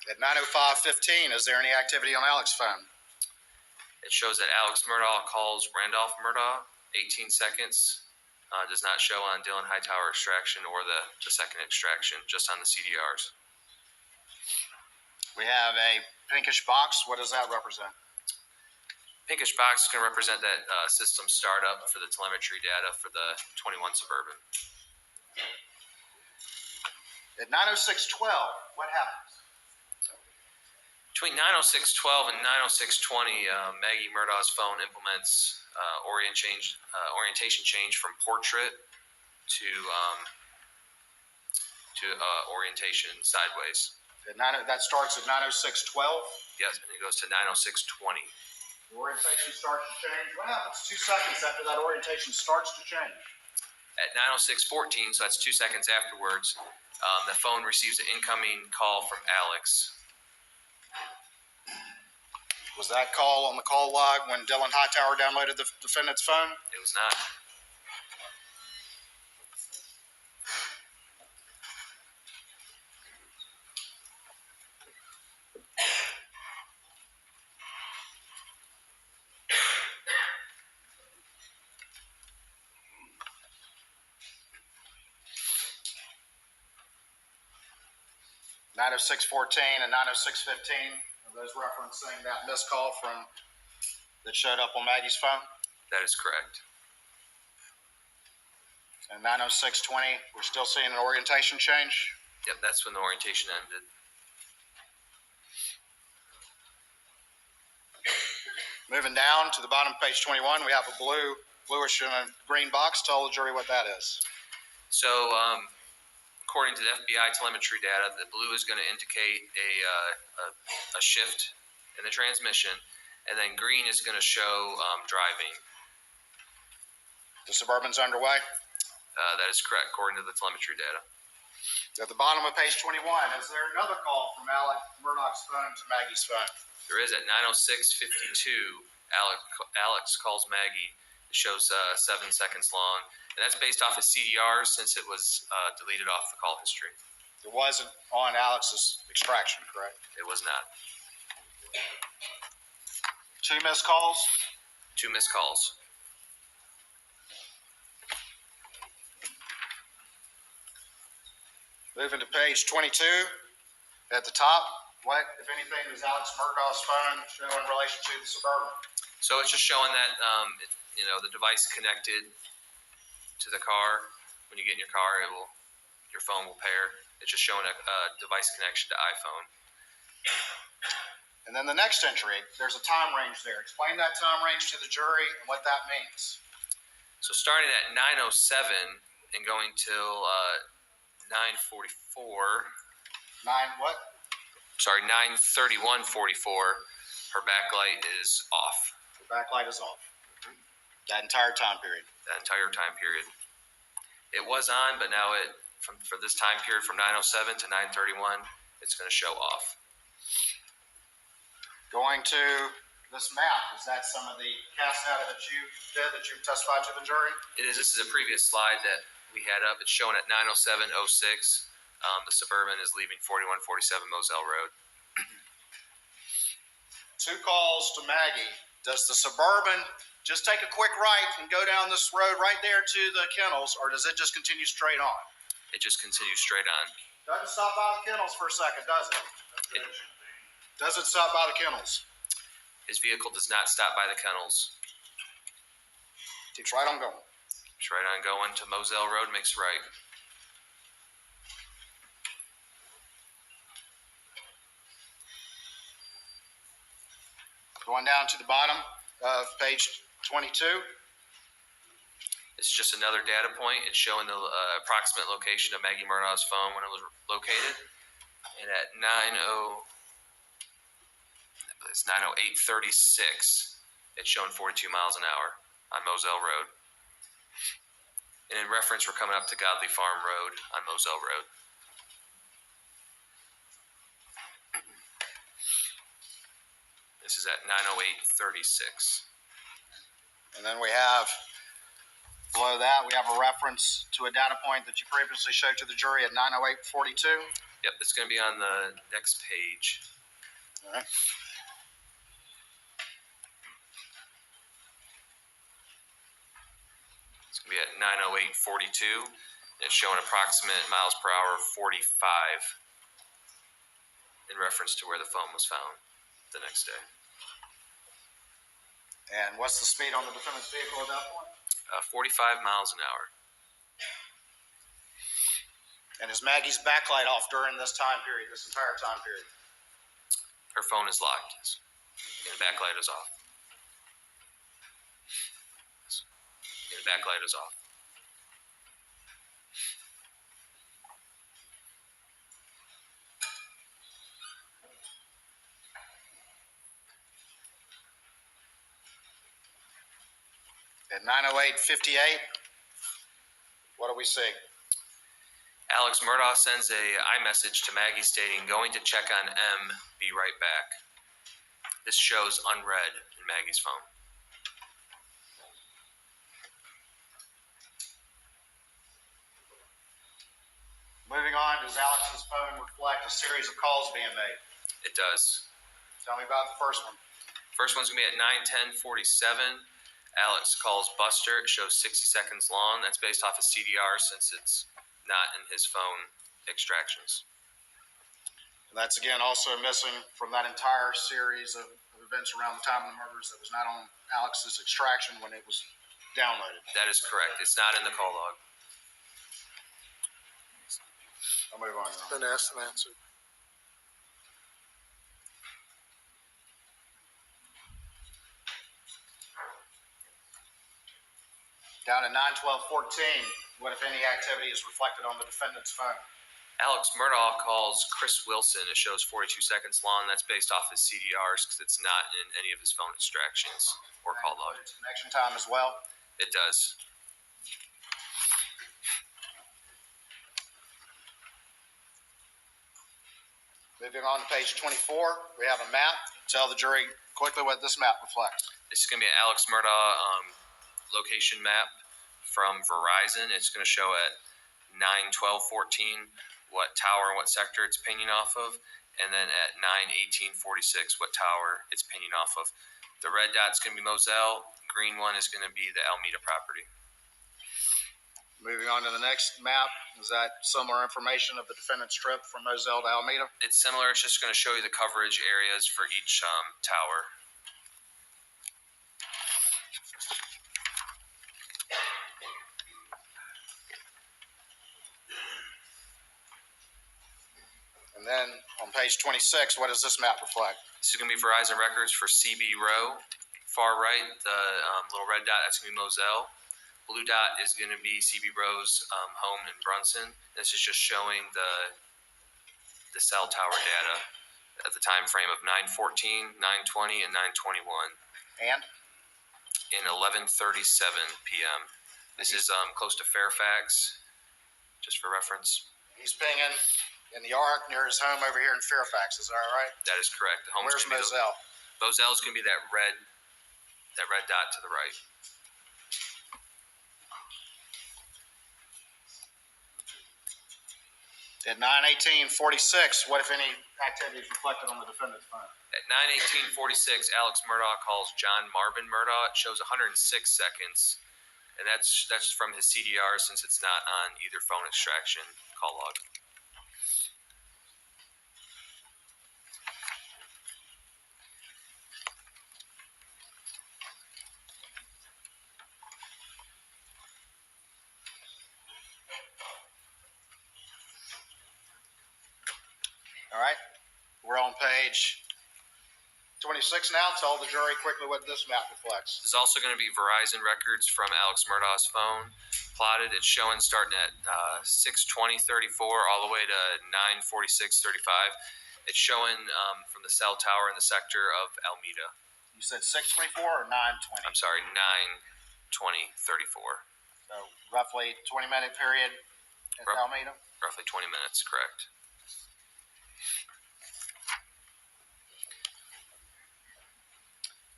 At 9:05:15, is there any activity on Alex's phone? It shows that Alex Murdaugh calls Randolph Murdaugh, 18 seconds. Does not show on Dylan Hightower extraction or the second extraction, just on the CDRs. We have a pinkish box. What does that represent? pinkish box is going to represent that system startup for the telemetry data for the 21 Suburban. At 9:06:12, what happens? Between 9:06:12 and 9:06:20, Maggie Murdaugh's phone implements orientation change from portrait to orientation sideways. That starts at 9:06:12. Yes, and it goes to 9:06:20. The orientation starts to change. What happens 2 seconds after that orientation starts to change? At 9:06:14, so that's 2 seconds afterwards, the phone receives an incoming call from Alex. Was that call on the call log when Dylan Hightower downloaded the defendant's phone? It was not. .906:14 and 9:06:15. Are those referencing that missed call that showed up on Maggie's phone? That is correct. And 9:06:20, we're still seeing an orientation change. Yep, that's when the orientation ended. Moving down to the bottom of page 21, we have a bluish and a green box. Tell the jury what that is. So, according to the FBI telemetry data, the blue is going to indicate a shift in the transmission, and then green is going to show driving. The Suburban's underway. That is correct, according to the telemetry data. At the bottom of page 21, is there another call from Alex Murdaugh's phone to Maggie's phone? There is at 9:06:52. Alex calls Maggie. It shows 7 seconds long, and that's based off of CDRs since it was deleted off the call history. It wasn't on Alex's extraction, correct? It was not. 2 missed calls. 2 missed calls. Moving to page 22, at the top, what, if anything, does Alex Murdaugh's phone show in relation to the Suburban? So it's just showing that the device connected to the car. When you get in your car, your phone will pair. It's just showing a device connection to iPhone. And then the next entry, there's a time range there. Explain that time range to the jury and what that means. So starting at 9:07 and going till 9:44. 9:31:44. Her backlight is off. The backlight is off. That entire time period. That entire time period. It was on, but now for this time period from 9:07 to 9:31, it's going to show off. Going to this map, is that some of the cast data that you did that you testified to the jury? It is. This is a previous slide that we had up. It's shown at 9:07:06. The Suburban is leaving 4147 Moselle Road. 2 calls to Maggie. Does the Suburban just take a quick right and go down this road right there to the kennels, or does it just continue straight on? It just continues straight on. Doesn't stop by the kennels for a second, does it? Doesn't stop by the kennels. His vehicle does not stop by the kennels. Keeps right on going. It's right on going to Moselle Road, makes right. Going down to the bottom of page 22. It's just another data point. It's showing the approximate location of Maggie Murdaugh's phone when it was located. And at 9:08:36, it's showing 42 miles an hour on Moselle Road. And in reference, we're coming up to Godley Farm Road on Moselle Road. This is at 9:08:36. And then we have, below that, we have a reference to a data point that you previously showed to the jury at 9:08:42. Yep, it's going to be on the next page. All right. It's going to be at 9:08:42. It's showing approximate miles per hour of 45 in reference to where the phone was found the next day. And what's the speed on the defendant's vehicle at that point? 45 miles an hour. And is Maggie's backlight off during this time period, this entire time period? Her phone is locked. Yeah, the backlight is off. Yeah, the backlight is off. At 9:08:58, what do we see? Alex Murdaugh sends a iMessage to Maggie stating, "Going to check on M, be right back." This shows unread in Maggie's phone. Moving on, does Alex's phone reflect a series of calls being made? It does. Tell me about the first one. First one's going to be at 9:10:47. Alex calls Buster. It shows 60 seconds long. That's based off of CDR since it's not in his phone extractions. And that's again also missing from that entire series of events around the time of the murders that was not on Alex's extraction when it was downloaded. That is correct. It's not in the call log. I'll move on. Been asked and answered. Down at 9:12:14, what if any activity is reflected on the defendant's phone? Alex Murdaugh calls Chris Wilson. It shows 42 seconds long. That's based off his CDRs because it's not in any of his phone extractions or call log. Connection time as well. It does. Moving on to page 24, we have a map. Tell the jury quickly what this map reflects. This is going to be an Alex Murdaugh location map from Verizon. It's going to show at 9:12:14 what tower and what sector it's pinging off of, and then at 9:18:46 what tower it's pinging off of. The red dot's going to be Moselle. Green one is going to be the Alameda property. Moving on to the next map, is that similar information of the defendant's trip from Moselle to Alameda? It's similar. It's just going to show you the coverage areas for each tower. And then on page 26, what does this map reflect? This is going to be Verizon records for CB Row. Far right, the little red dot, that's going to be Moselle. Blue dot is going to be CB Row's home in Brunson. This is just showing the cell tower data at the time frame of 9:14, 9:20, and 9:21. And? In 11:37 p.m. This is close to Fairfax, just for reference. He's pinging in the arc near his home over here in Fairfax. Is that right? That is correct. The home's Where's gonna be Moselle? Moselle is going to be that red dot to the right. At 9:18:46, what if any activity is reflected on the defendant's phone? At 9:18:46, Alex Murdaugh calls John Marvin Murdaugh. It shows 106 seconds, and that's from his CDR since it's not on either phone extraction call log. All right. We're on page 26 now. Tell the jury quickly what this map reflects. There's also going to be Verizon records from Alex Murdaugh's phone plotted. It's showing starting at 6:20:34 all the way to 9:46:35. It's showing from the cell tower in the sector of Alameda. You said 6:24 or 9:20? I'm sorry, 9:20:34. So roughly 20-minute period at Alameda? Roughly 20 minutes, correct.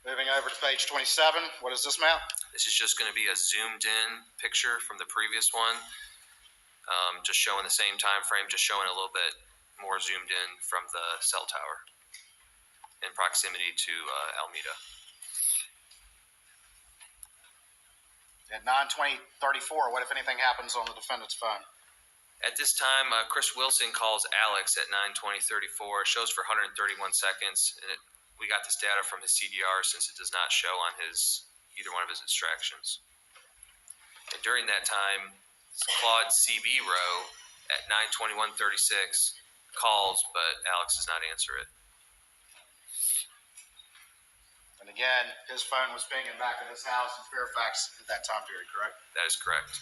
Moving over to page 27, what is this map? This is just going to be a zoomed in picture from the previous one. Just showing the same time frame, just showing a little bit more zoomed in from the cell tower in proximity to Alameda. At 9:20:34, what if anything happens on the defendant's phone? At this time, Chris Wilson calls Alex at 9:20:34. It shows for 131 seconds, and we got this data from his CDR since it does not show on either one of his extractions. And during that time, Claude CB row at 9:21:36 calls, but Alex does not answer it. And again, his phone was pinging back at his house in Fairfax at that time period, correct? That is correct.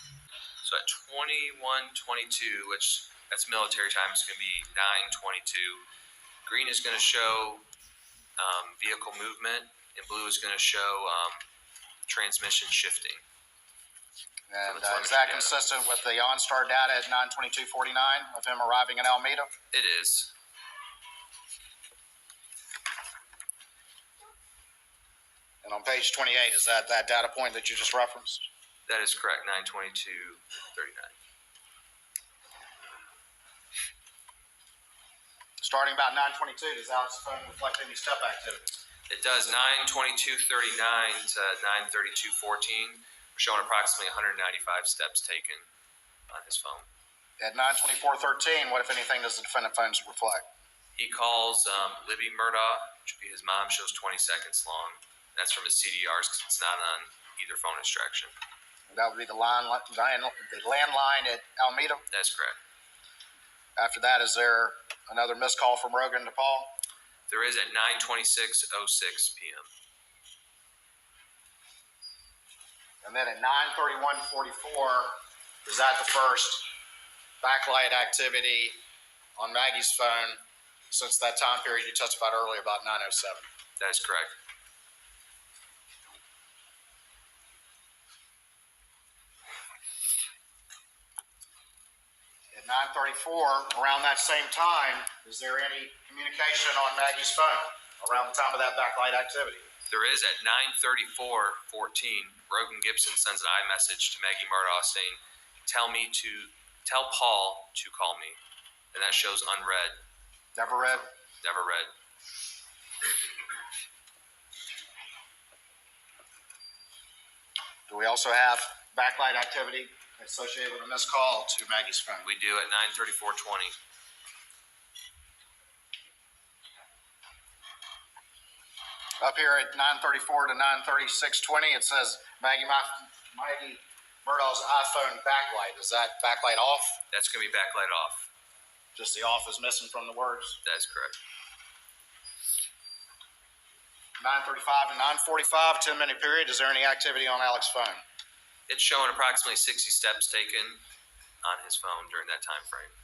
So at 21:22, which that's military time, it's going to be 9:22. Green is going to show vehicle movement, and blue is going to show transmission shifting. And is that consistent with the OnStar data at 9:22:49 of him arriving in Alameda? It is. And on page 28, is that data point that you just referenced? That is correct, 9:22:39. Starting about 9:22, does Alex's phone reflect any step activities? It does. 9:22:39 to 9:32:14. We're showing approximately 195 steps taken on his phone. At 9:24:13, what, if anything, does the defendant phones reflect? He calls Libby Murdaugh, which would be his mom, shows 20 seconds long. That's from his CDRs because it's not on either phone extraction. And that would be the landline at Alameda? That's correct. After that, is there another missed call from Rogan to Paul? There is at 9:26:06 p.m. And then at 9:31:44, is that the first backlight activity on Maggie's phone since that time period you testified earlier about 9:07? That is correct. At 9:34, around that same time, is there any communication on Maggie's phone around the time of that backlight activity? There is at 9:34:14. Rogan Gibson sends an iMessage to Maggie Murdaugh saying, tell Paul to call me. And that shows unread. Never read? Never read. Do we also have backlight activity associated with a missed call to Maggie's phone? We do at 9:34:20. Up here at 9:34 to 9:36:20, it says Maggie Murdaugh's iPhone backlight. Is that backlight off? That's going to be backlight off. Just the off is missing from the words. That is correct. 9:35 to 9:45, 10-minute period. Is there any activity on Alex's phone? It's showing approximately 60 steps taken on his phone during that time frame.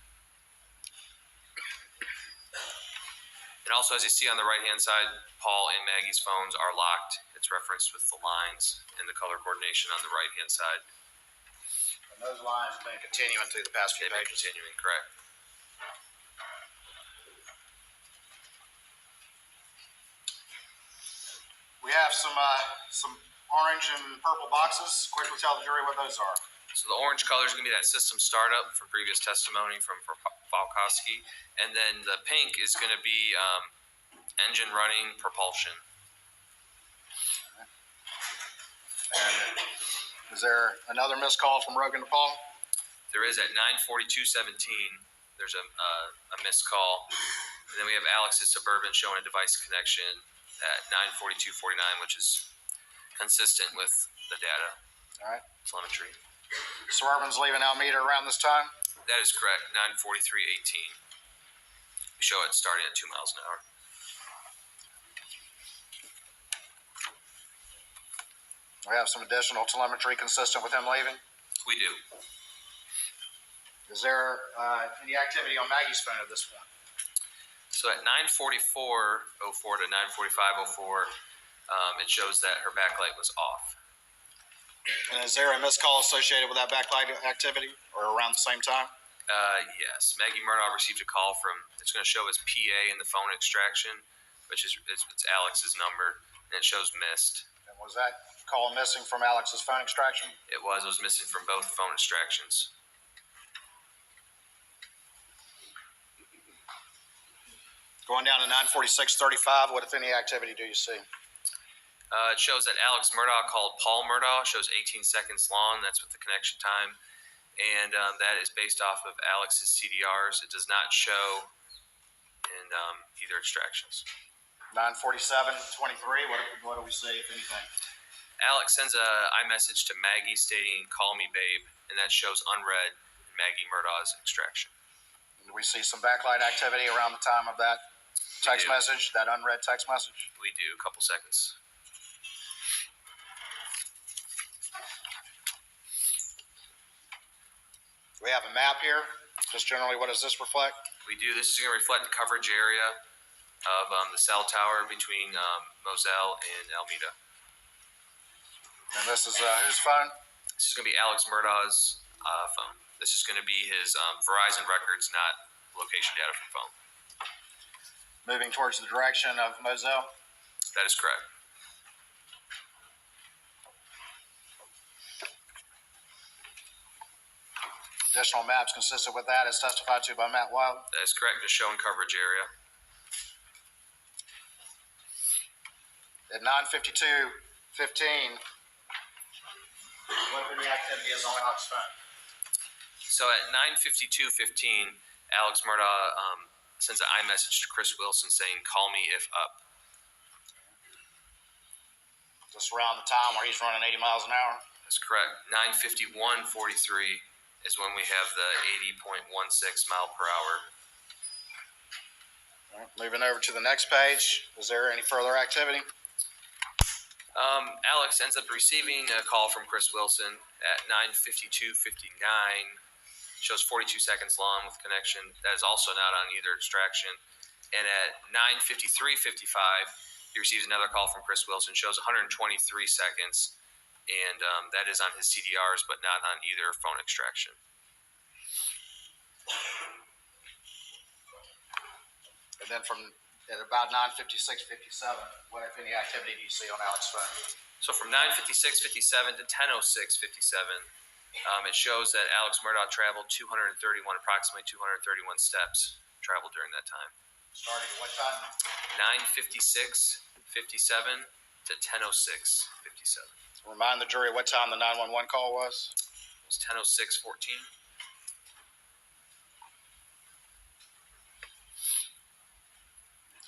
And also, as you see on the right-hand side, Paul and Maggie's phones are locked. It's referenced with the lines and the color coordination on the right-hand side. And those lines have been continuing through the past few They've been pages. continuing, correct. We have some orange and purple boxes. Quickly tell the jury what those are. So the orange color is going to be that system startup from previous testimony from Falkowski. And then the pink is going to be engine running propulsion. And is there another missed call from Rogan to Paul? There is at 9:42:17. There's a missed call. And then we have Alex's Suburban showing a device connection at 9:42:49, which is consistent with the data. All right. Telemetry. Suburban's leaving Alameda around this time? That is correct. 9:43:18. We show it starting at 2 miles an hour. We have some additional telemetry consistent with him leaving. We do. Is there any activity on Maggie's phone at this point? So at 9:44:04 to 9:45:04, it shows that her backlight was off. And is there a missed call associated with that backlight activity or around the same time? Yes. Maggie Murdaugh received a call from, it's going to show as PA in the phone extraction, which is it's Alex's number, and it shows missed. And was that call missing from Alex's phone extraction? It was missing from both phone extractions. Going down to 9:46:35, what, if any, activity do you see? It shows that Alex Murdaugh called Paul Murdaugh, shows 18 seconds long. That's with the connection time. And that is based off of Alex's CDRs. It does not show in either extractions. 9:47:23. What do we see, if anything? Alex sends a iMessage to Maggie stating, "Call me, babe," and that shows unread Maggie Murdaugh's extraction. Do we see some backlight activity around the time of that text message, that unread text message? We do, a couple seconds. We have a map here. Just generally, what does this reflect? We do. This is going to reflect the coverage area of the cell tower between Moselle and Alameda. And this is whose phone? This is going to be Alex Murdaugh's phone. This is going to be his Verizon records, not location data from phone. Moving towards the direction of Moselle? That is correct. Additional maps consistent with that as testified to by Matt Wild? That is correct, just showing coverage area. At 9:52:15, what the activity is on Alex's phone? So at 9:52:15, Alex Murdaugh sends an iMessage to Chris Wilson saying, "Call me if up." Just around the time where he's running 80 miles an hour? That's correct. 9:51:43 is when we have the 80.16 mile per hour. All right, moving over to the next page, is there any further activity? Alex ends up receiving a call from Chris Wilson at 9:52:59. Shows 42 seconds long with connection. That is also not on either extraction. And at 9:53:55, he receives another call from Chris Wilson. Shows 123 seconds. And that is on his CDRs, but not on either phone extraction. And then at about 9:56:57, what, if any, activity do you see on Alex's phone? So from 9:56:57 to 10:06:57, it shows that Alex Murdaugh traveled approximately 231 steps traveled during that time. Starting at what time? 9:56:57 to 10:06:57. Remind the jury what time the 911 call was. It was 10:06:14.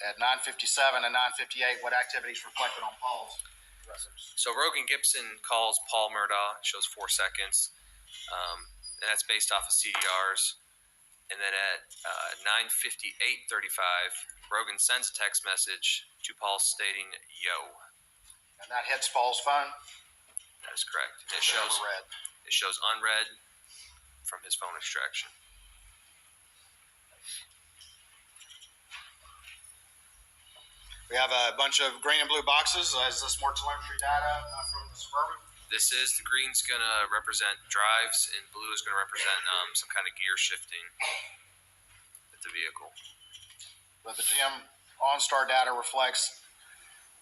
At 9:57 and 9:58, what activities reflected on Paul's records? So Rogan Gibson calls Paul Murdaugh, shows 4 seconds, and that's based off of CDRs. And then at 9:58:35, Rogan sends a text message to Paul stating, "Yo." And that hits Paul's phone? That is correct. And it shows unread from his phone extraction. We have a bunch of green and blue boxes. Is this more telemetry data from the Suburban? This is, the green's going to represent drives, and blue is going to represent some kind of gear shifting with the vehicle. But the GM OnStar data reflects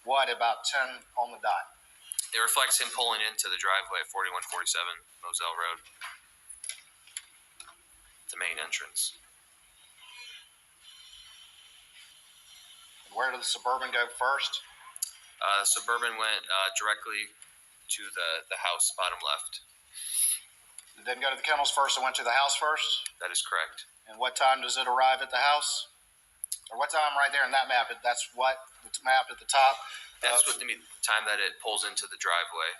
what, about 10 on the dot? It reflects him pulling into the driveway at 4147 Moselle Road, the main entrance. Where did the Suburban go first? Suburban went directly to the house, bottom left. It didn't go to the kennels first, it went to the house first? That is correct. And what time does it arrive at the house? Or what time right there in that map? That's what? It's mapped at the top? That's what the time that it pulls into the driveway.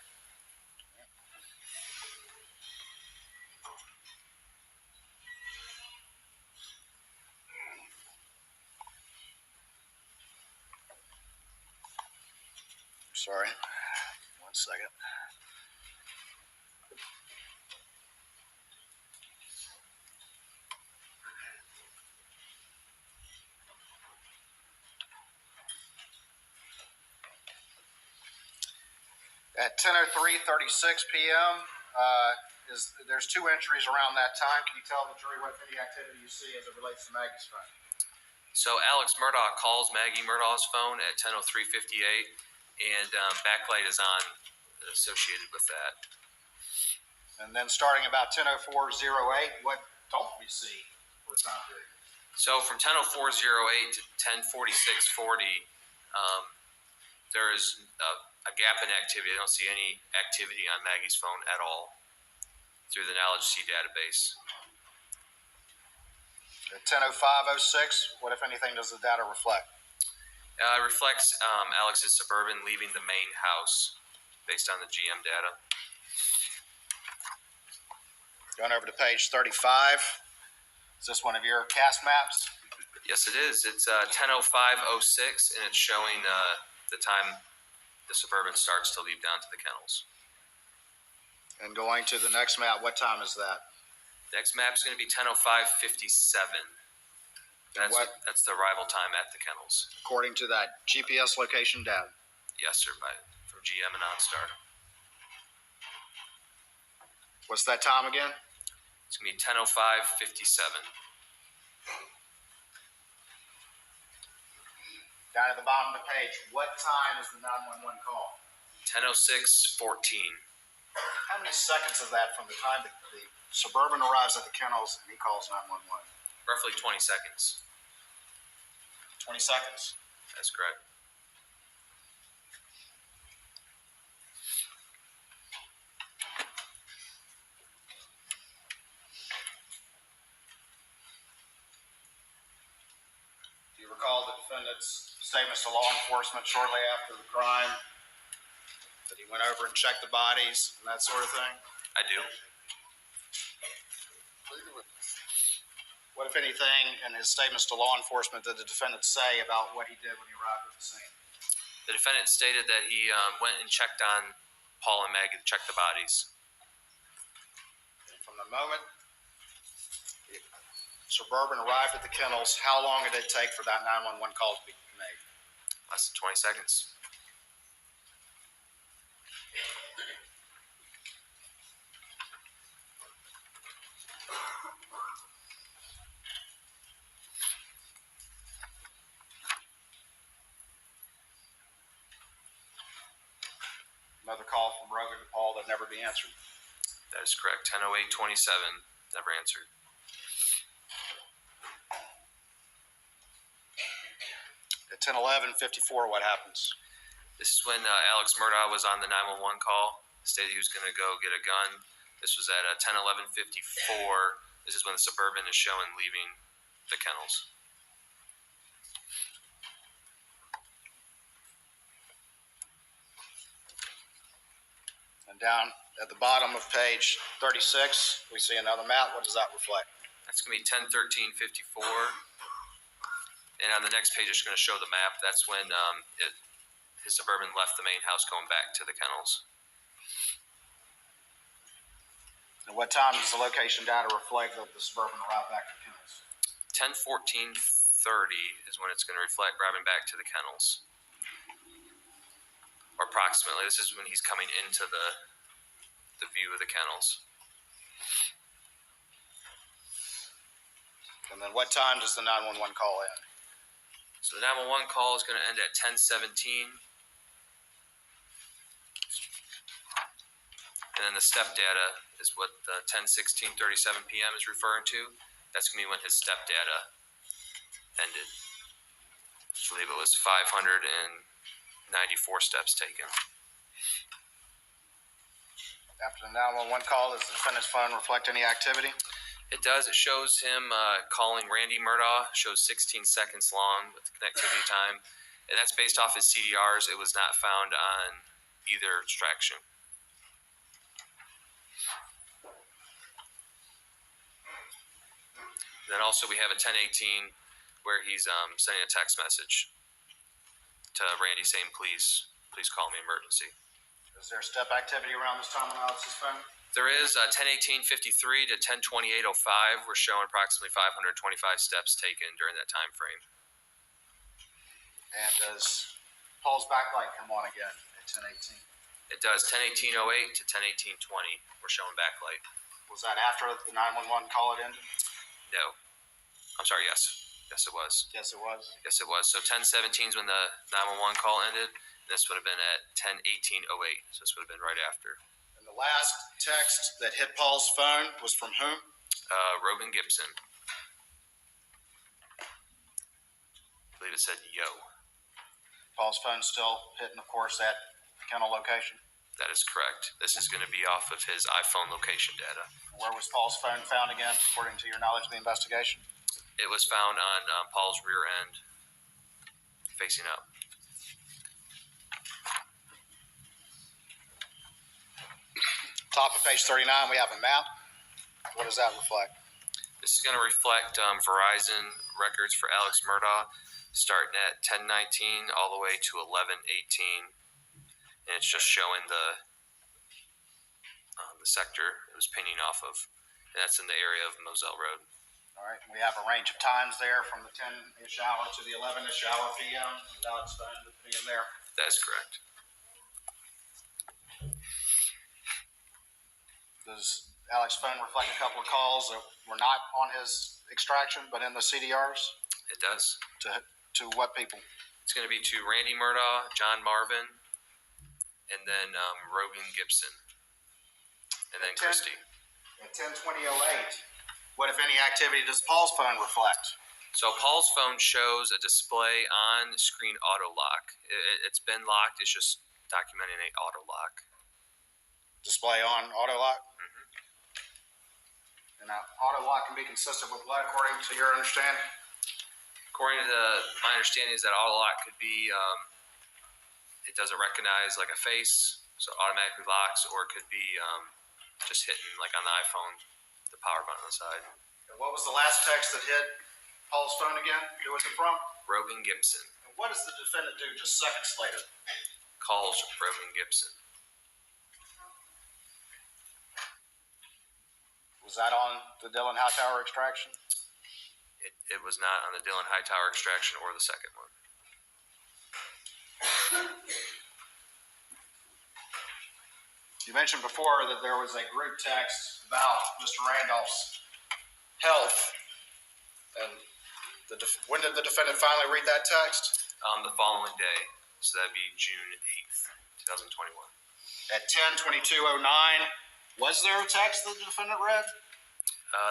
Sorry. 1 second. At 10:03:36 p.m., there's 2 entries around that time. Can you tell the jury what any activity you see as it relates to Maggie's phone? So Alex Murdaugh calls Maggie Murdaugh's phone at 10:03:58, and backlight is on associated with that. And then starting about 10:04:08, what don't we see for time period? So from 10:04:08 to 10:46:40, there is a gap in activity. I don't see any activity on Maggie's phone at all through the Knowledge C database. At 10:05:06, what, if anything, does the data reflect? Reflects Alex's Suburban leaving the main house based on the GM data. Going over to page 35. Is this one of your cast maps? Yes, it is. It's 10:05:06, and it's showing the time the Suburban starts to leave down to the kennels. And going to the next map, what time is that? Next map's going to be 10:05:57. That's the arrival time at the kennels. According to that GPS location data. Yes, sir, from GM and OnStar. What's that time again? It's going to be 10:05:57. Down at the bottom of the page, what time is the 911 call? 10:06:14. How many seconds is that from the time that the Suburban arrives at the kennels and he calls 911? Roughly 20 seconds. 20 seconds. That's correct. Do you recall the defendant's statements to law enforcement shortly after the crime? That he went over and checked the bodies and that sort of thing? I do. What, if anything, in his statements to law enforcement did the defendant say about what he did when he arrived at the scene? The defendant stated that he went and checked on Paul and Meg and checked the bodies. From the moment the Suburban arrived at the kennels, how long did it take for that 911 call to be made? Less than 20 seconds. Another call from Rogan to Paul that never be answered. That is correct. 10:08:27. Never answered. At 10:11:54, what happens? This is when Alex Murdaugh was on the 911 call. Stated he was going to go get a gun. This was at 10:11:54. This is when the Suburban is showing leaving the kennels. And down at the bottom of page 36, we see another map. What does that reflect? That's going to be 10:13:54. And on the next page, it's going to show the map. That's when his Suburban left the main house going back to the kennels. And what time does the location data reflect that the Suburban arrived back to the kennels? 10:14:30 is when it's going to reflect driving back to the kennels. Or approximately. This is when he's coming into the view of the kennels. And then what time does the 911 call end? So the 911 call is going to end at 10:17. And then the step data is what the 10:16:37 p.m. is referring to. That's going to be when his step data ended. I believe it was 594 steps taken. After the 911 call, does the defendant's phone reflect any activity? It does. It shows him calling Randy Murdaugh. Shows 16 seconds long with the connectivity time. And that's based off his CDRs. It was not found on either extraction. Then also we have a 10:18 where he's sending a text message to Randy saying, please call me emergency. Is there step activity around this time on Alex's phone? There is 10:18:53 to 10:28:05. We're showing approximately 525 steps taken during that time frame. And does Paul's backlight come on again at 10:18? It does 10:18:08 to 10:18:20. We're showing backlight. Was that after the 911 call had ended? No. I'm sorry, yes. Yes, it was. Yes, it was. Yes, it was. So 10:17 is when the 911 call ended. This would have been at 10:18:08. So this would have been right after. And the last text that hit Paul's phone was from whom? Robin Gibson. I believe it said yo. Paul's phone still hitting, of course, that kennel location. That is correct. This is going to be off of his iPhone location data. Where was Paul's phone found again, according to your knowledge of the investigation? It was found on Paul's rear end. facing up. Top of page 39, we have a map. What does that reflect? This is going to reflect Verizon records for Alex Murdaugh, starting at 10:19 all the way to 11:18, and it's just showing the sector it was pinging off of, and that's in the area of Moselle Road. All right, we have a range of times there from the 10-ish hour to the 11-ish hour p.m. without being there. That is correct. Does Alex's phone reflect a couple of calls that were not on his extraction but in the CDRs? It does. To what people? It's going to be to Randy Murdaugh, John Marvin, and then Rogan Gibson, and then Christy. At 10:20:08, what, if any, activity does Paul's phone reflect? So Paul's phone shows a display on screen auto lock. It's been locked. It's just documenting a auto lock. Display on auto lock? And now, auto lock can be consistent with what, according to your understanding? According to my understanding is that auto lock could be, it doesn't recognize like a face, so it automatically locks, or it could be just hitting like on the iPhone, the power button on the side. And what was the last text that hit Paul's phone again? Who was it from? Rogan Gibson. And what does the defendant do just seconds later? Calls Rogan Gibson. Was that on the Dillon Hightower extraction? It was not on the Dillon Hightower extraction or the second one. You mentioned before that there was a group text about Mr. Randolph's health. And when did the defendant finally read that text? The following day, so that'd be June 8th, 2021. At 10:22:09, was there a text that the defendant read?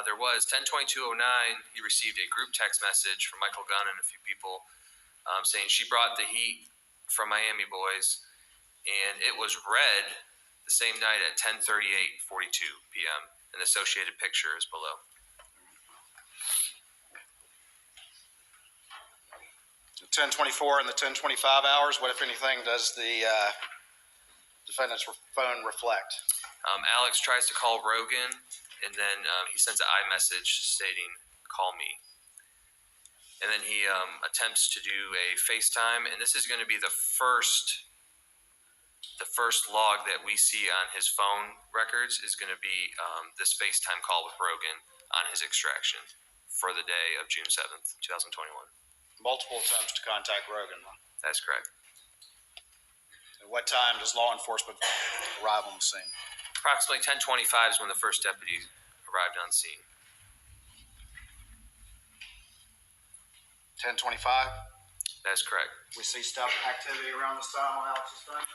There was 10:22:09. He received a group text message from Michael Gunn and a few people saying she brought the heat from Miami boys, and it was read the same night at 10:38:42 p.m. An associated picture is below. The 10:24 and the 10:25 hours. What, if anything, does the defendant's phone reflect? Alex tries to call Rogan, and then he sends an iMessage stating, "Call me." And then he attempts to do a FaceTime, and this is going to be the first log that we see on his phone records is going to be this FaceTime call with Rogan on his extraction for the day of June 7th, 2021. Multiple attempts to contact Rogan. That's correct. At what time does law enforcement arrive on the scene? Approximately 10:25 is when the first deputy arrived on scene. 10:25. That's correct. We see step activity around this time on Alex's phone.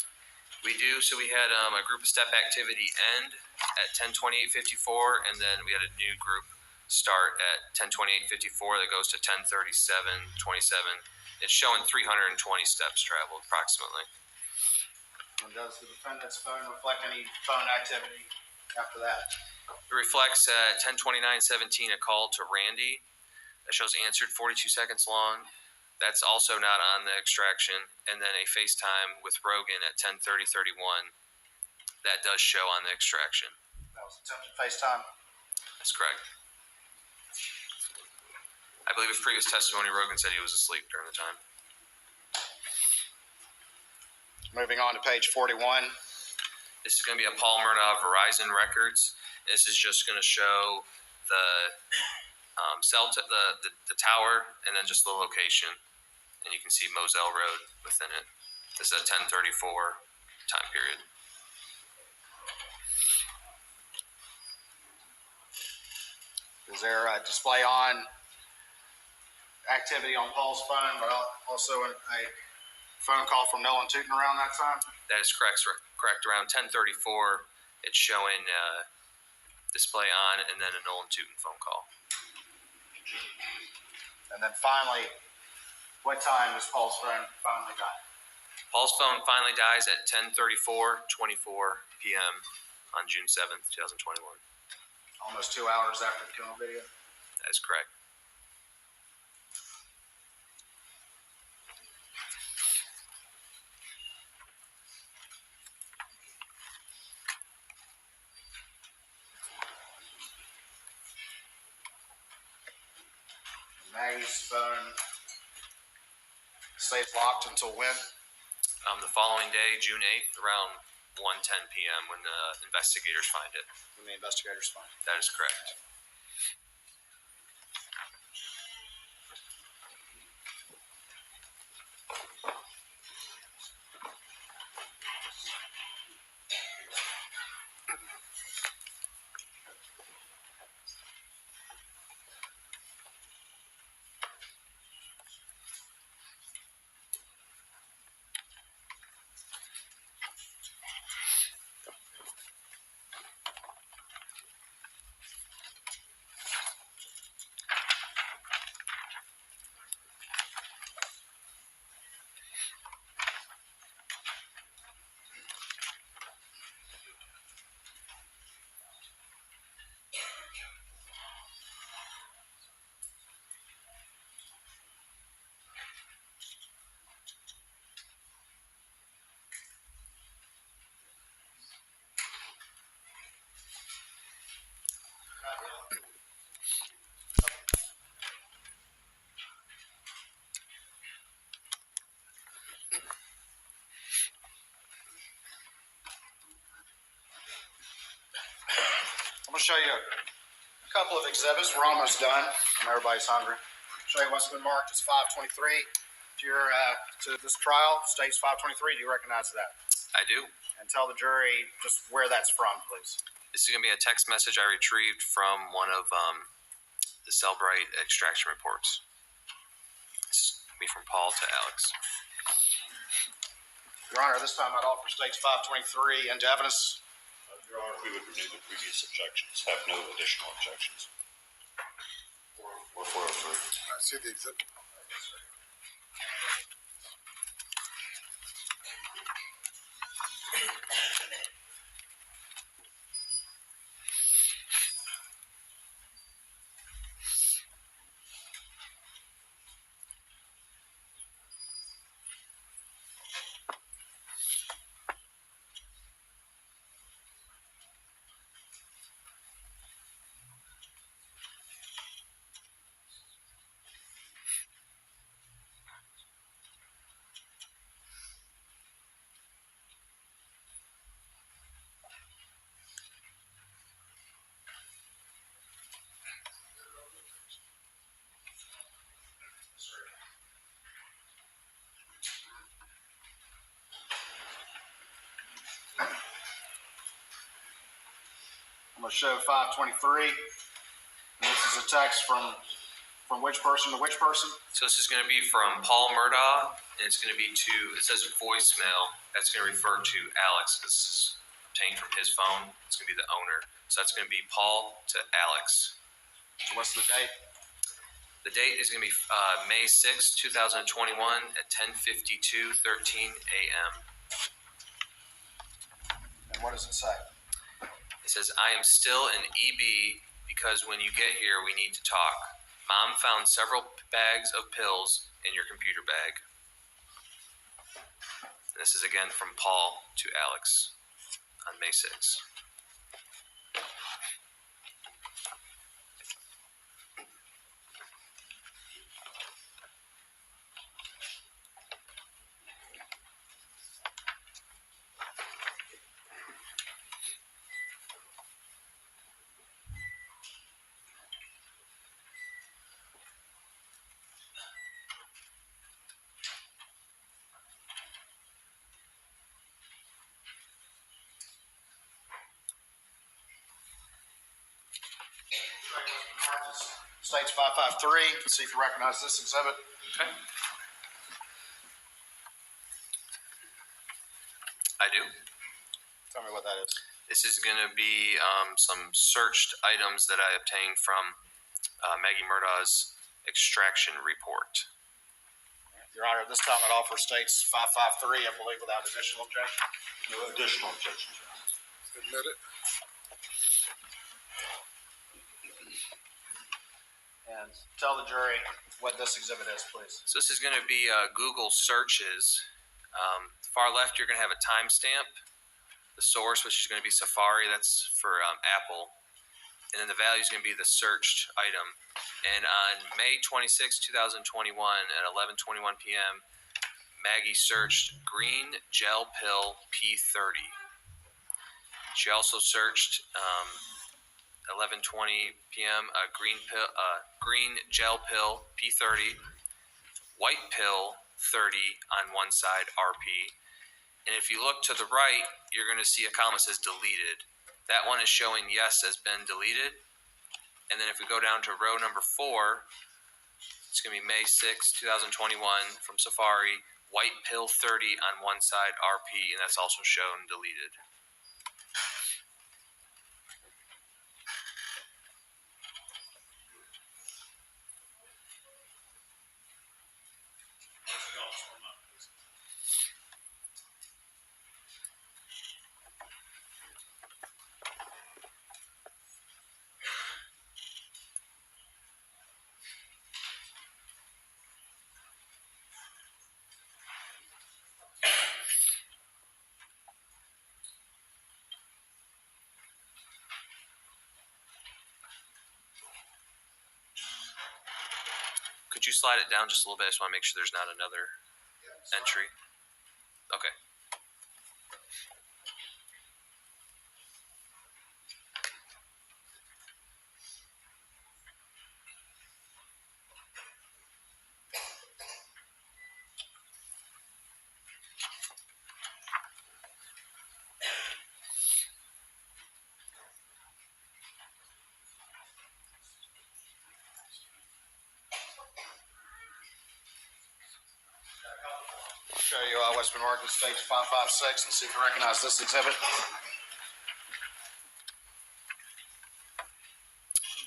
We do. So we had a group of step activity end at 10:28:54, and then we had a new group start at 10:28:54 that goes to 10:37:27. It's showing 320 steps traveled approximately. And does the defendant's phone reflect any phone activity after that? It reflects at 10:29:17 a call to Randy that shows answered 42 seconds long. That's also not on the extraction. And then a FaceTime with Rogan at 10:30:31 that does show on the extraction. That was attempted FaceTime. That's correct. I believe his previous testimony, Rogan said he was asleep during the time. Moving on to page 41. This is going to be a Paul Murdaugh Verizon records. This is just going to show the the tower and then just the location, and you can see Moselle Road within it. This is a 10:34 time period. Is there a display on activity on Paul's phone, but also a phone call from Nolan Tootin around that time? That is correct. Correct. Around 10:34, it's showing display on, and then a Nolan Tootin phone call. And then finally, what time does Paul's phone finally die? Paul's phone finally dies at 10:34:24 p.m. on June 7th, 2021. Almost 2 hours after the killing video. That is correct. Maggie's phone stays locked until when? The following day, June 8th, around 1:10 p.m. when the investigators find it. When the investigators find it. That is correct. I'm going to show you a couple of exhibits. We're almost done. Everybody's hungry. Show you what's been marked as 523. To your to this trial, states 523. Do you recognize that? I do. And tell the jury just where that's from, please. This is going to be a text message I retrieved from one of the Cellbrite extraction reports. This will be from Paul to Alex. Your Honor, this time I'd offer states 523 into evidence. Your Honor, we would renew the previous objections, have no additional objections. Or 403. I see the exhibit. I'm going to show 523. And this is a text from which person to which person? So this is going to be from Paul Murdaugh, and it's going to be to, it says voicemail. That's going to refer to Alex because this is obtained from his phone. It's going to be the owner. So that's going to be Paul to Alex. So what's the date? The date is going to be May 6, 2021 at 10:52:13 a.m. And what does it say? It says, I am still an EB because when you get here, we need to talk. Mom found several bags of pills in your computer bag. This is again from Paul to Alex on May 6. States 553. Let's see if you recognize this exhibit. Okay. I do. Tell me what that is. This is going to be some searched items that I obtained from Maggie Murdaugh's extraction report. Your Honor, this time I'd offer states 553, I believe, without additional objection. No additional objections, Your Honor. Admit it. And tell the jury what this exhibit is, please. So this is going to be Google searches. Far left, you're going to have a timestamp. The source, which is going to be Safari, that's for Apple. and then the value is going to be the searched item. And on May 26, 2021 at 11:21 p.m., Maggie searched green gel pill P30. She also searched 11:20 p.m. Green gel pill P30, white pill 30 on one side RP. And if you look to the right, you're going to see a column that says deleted. That one is showing yes has been deleted. And then if we go down to row number 4, it's going to be May 6, 2021 from Safari, white pill 30 on one side RP, and that's also shown deleted. Could you slide it down just a little bit? I just want to make sure there's not another entry. Okay. Show you Western Oregon States 556 and see if you recognize this exhibit.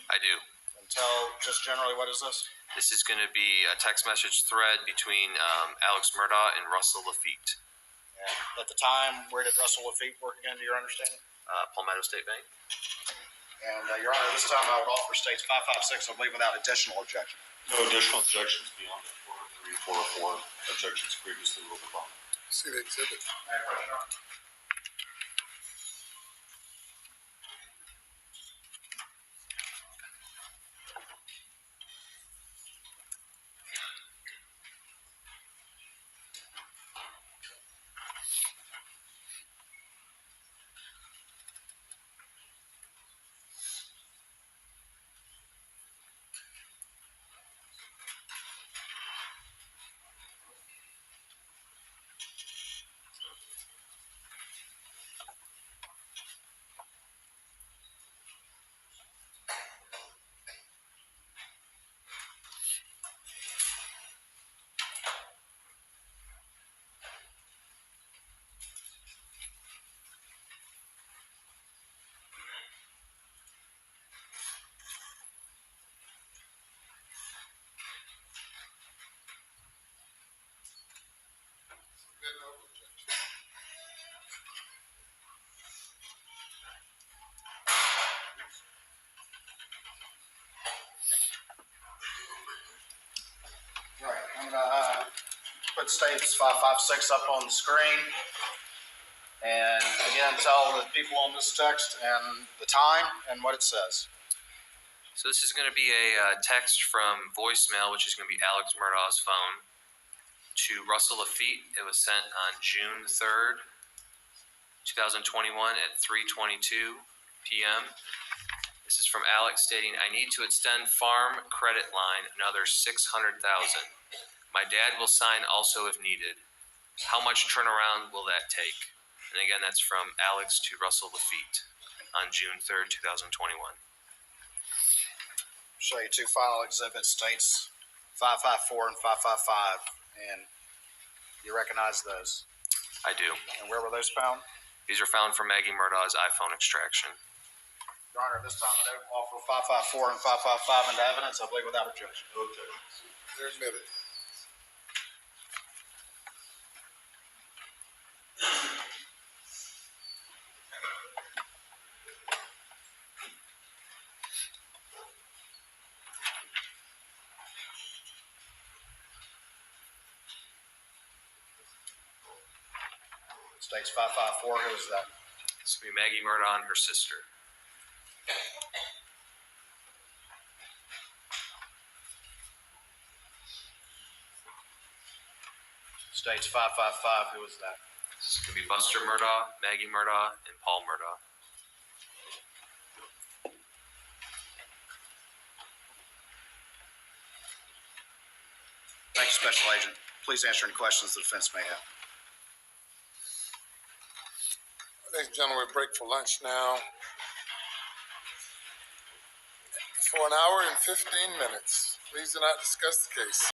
I do. And tell just generally what is this? This is going to be a text message thread between Alex Murdaugh and Russell Lafitte. And at the time, where did Russell Lafitte work again, to your understanding? Palmetto State Bank. And Your Honor, this time I would offer States 556, I believe, without additional objection. No additional objections beyond the 403, 404 objections previously ruled upon. See the exhibit. Right, I'm gonna put States 556 up on the screen. And again, tell the people on this text and the time and what it says. So this is going to be a text from voicemail, which is going to be Alex Murdaugh's phone, to Russell Lafitte. It was sent on June 3rd, 2021 at 3:22 p.m. This is from Alex stating, I need to extend farm credit line another $600,000. My dad will sign also if needed. How much turnaround will that take? And again, that's from Alex to Russell Lafitte on June 3rd, 2021. Show you two final exhibits, States 554 and 555. And you recognize those? I do. And where were those found? These are found from Maggie Murdaugh's iPhone extraction. Your Honor, this time I offer 554 and 555 into evidence, I believe, without objection. Okay. They're admitted. States 554, who is that? This will be Maggie Murdaugh and her sister. States 555. Who was that? This could be Buster Murdaugh, Maggie Murdaugh, and Paul Murdaugh. Thank you, Special Agent. Please answer any questions the defense may have. Ladies and gentlemen, we break for lunch now. For an hour and 15 minutes. Please do not discuss the case.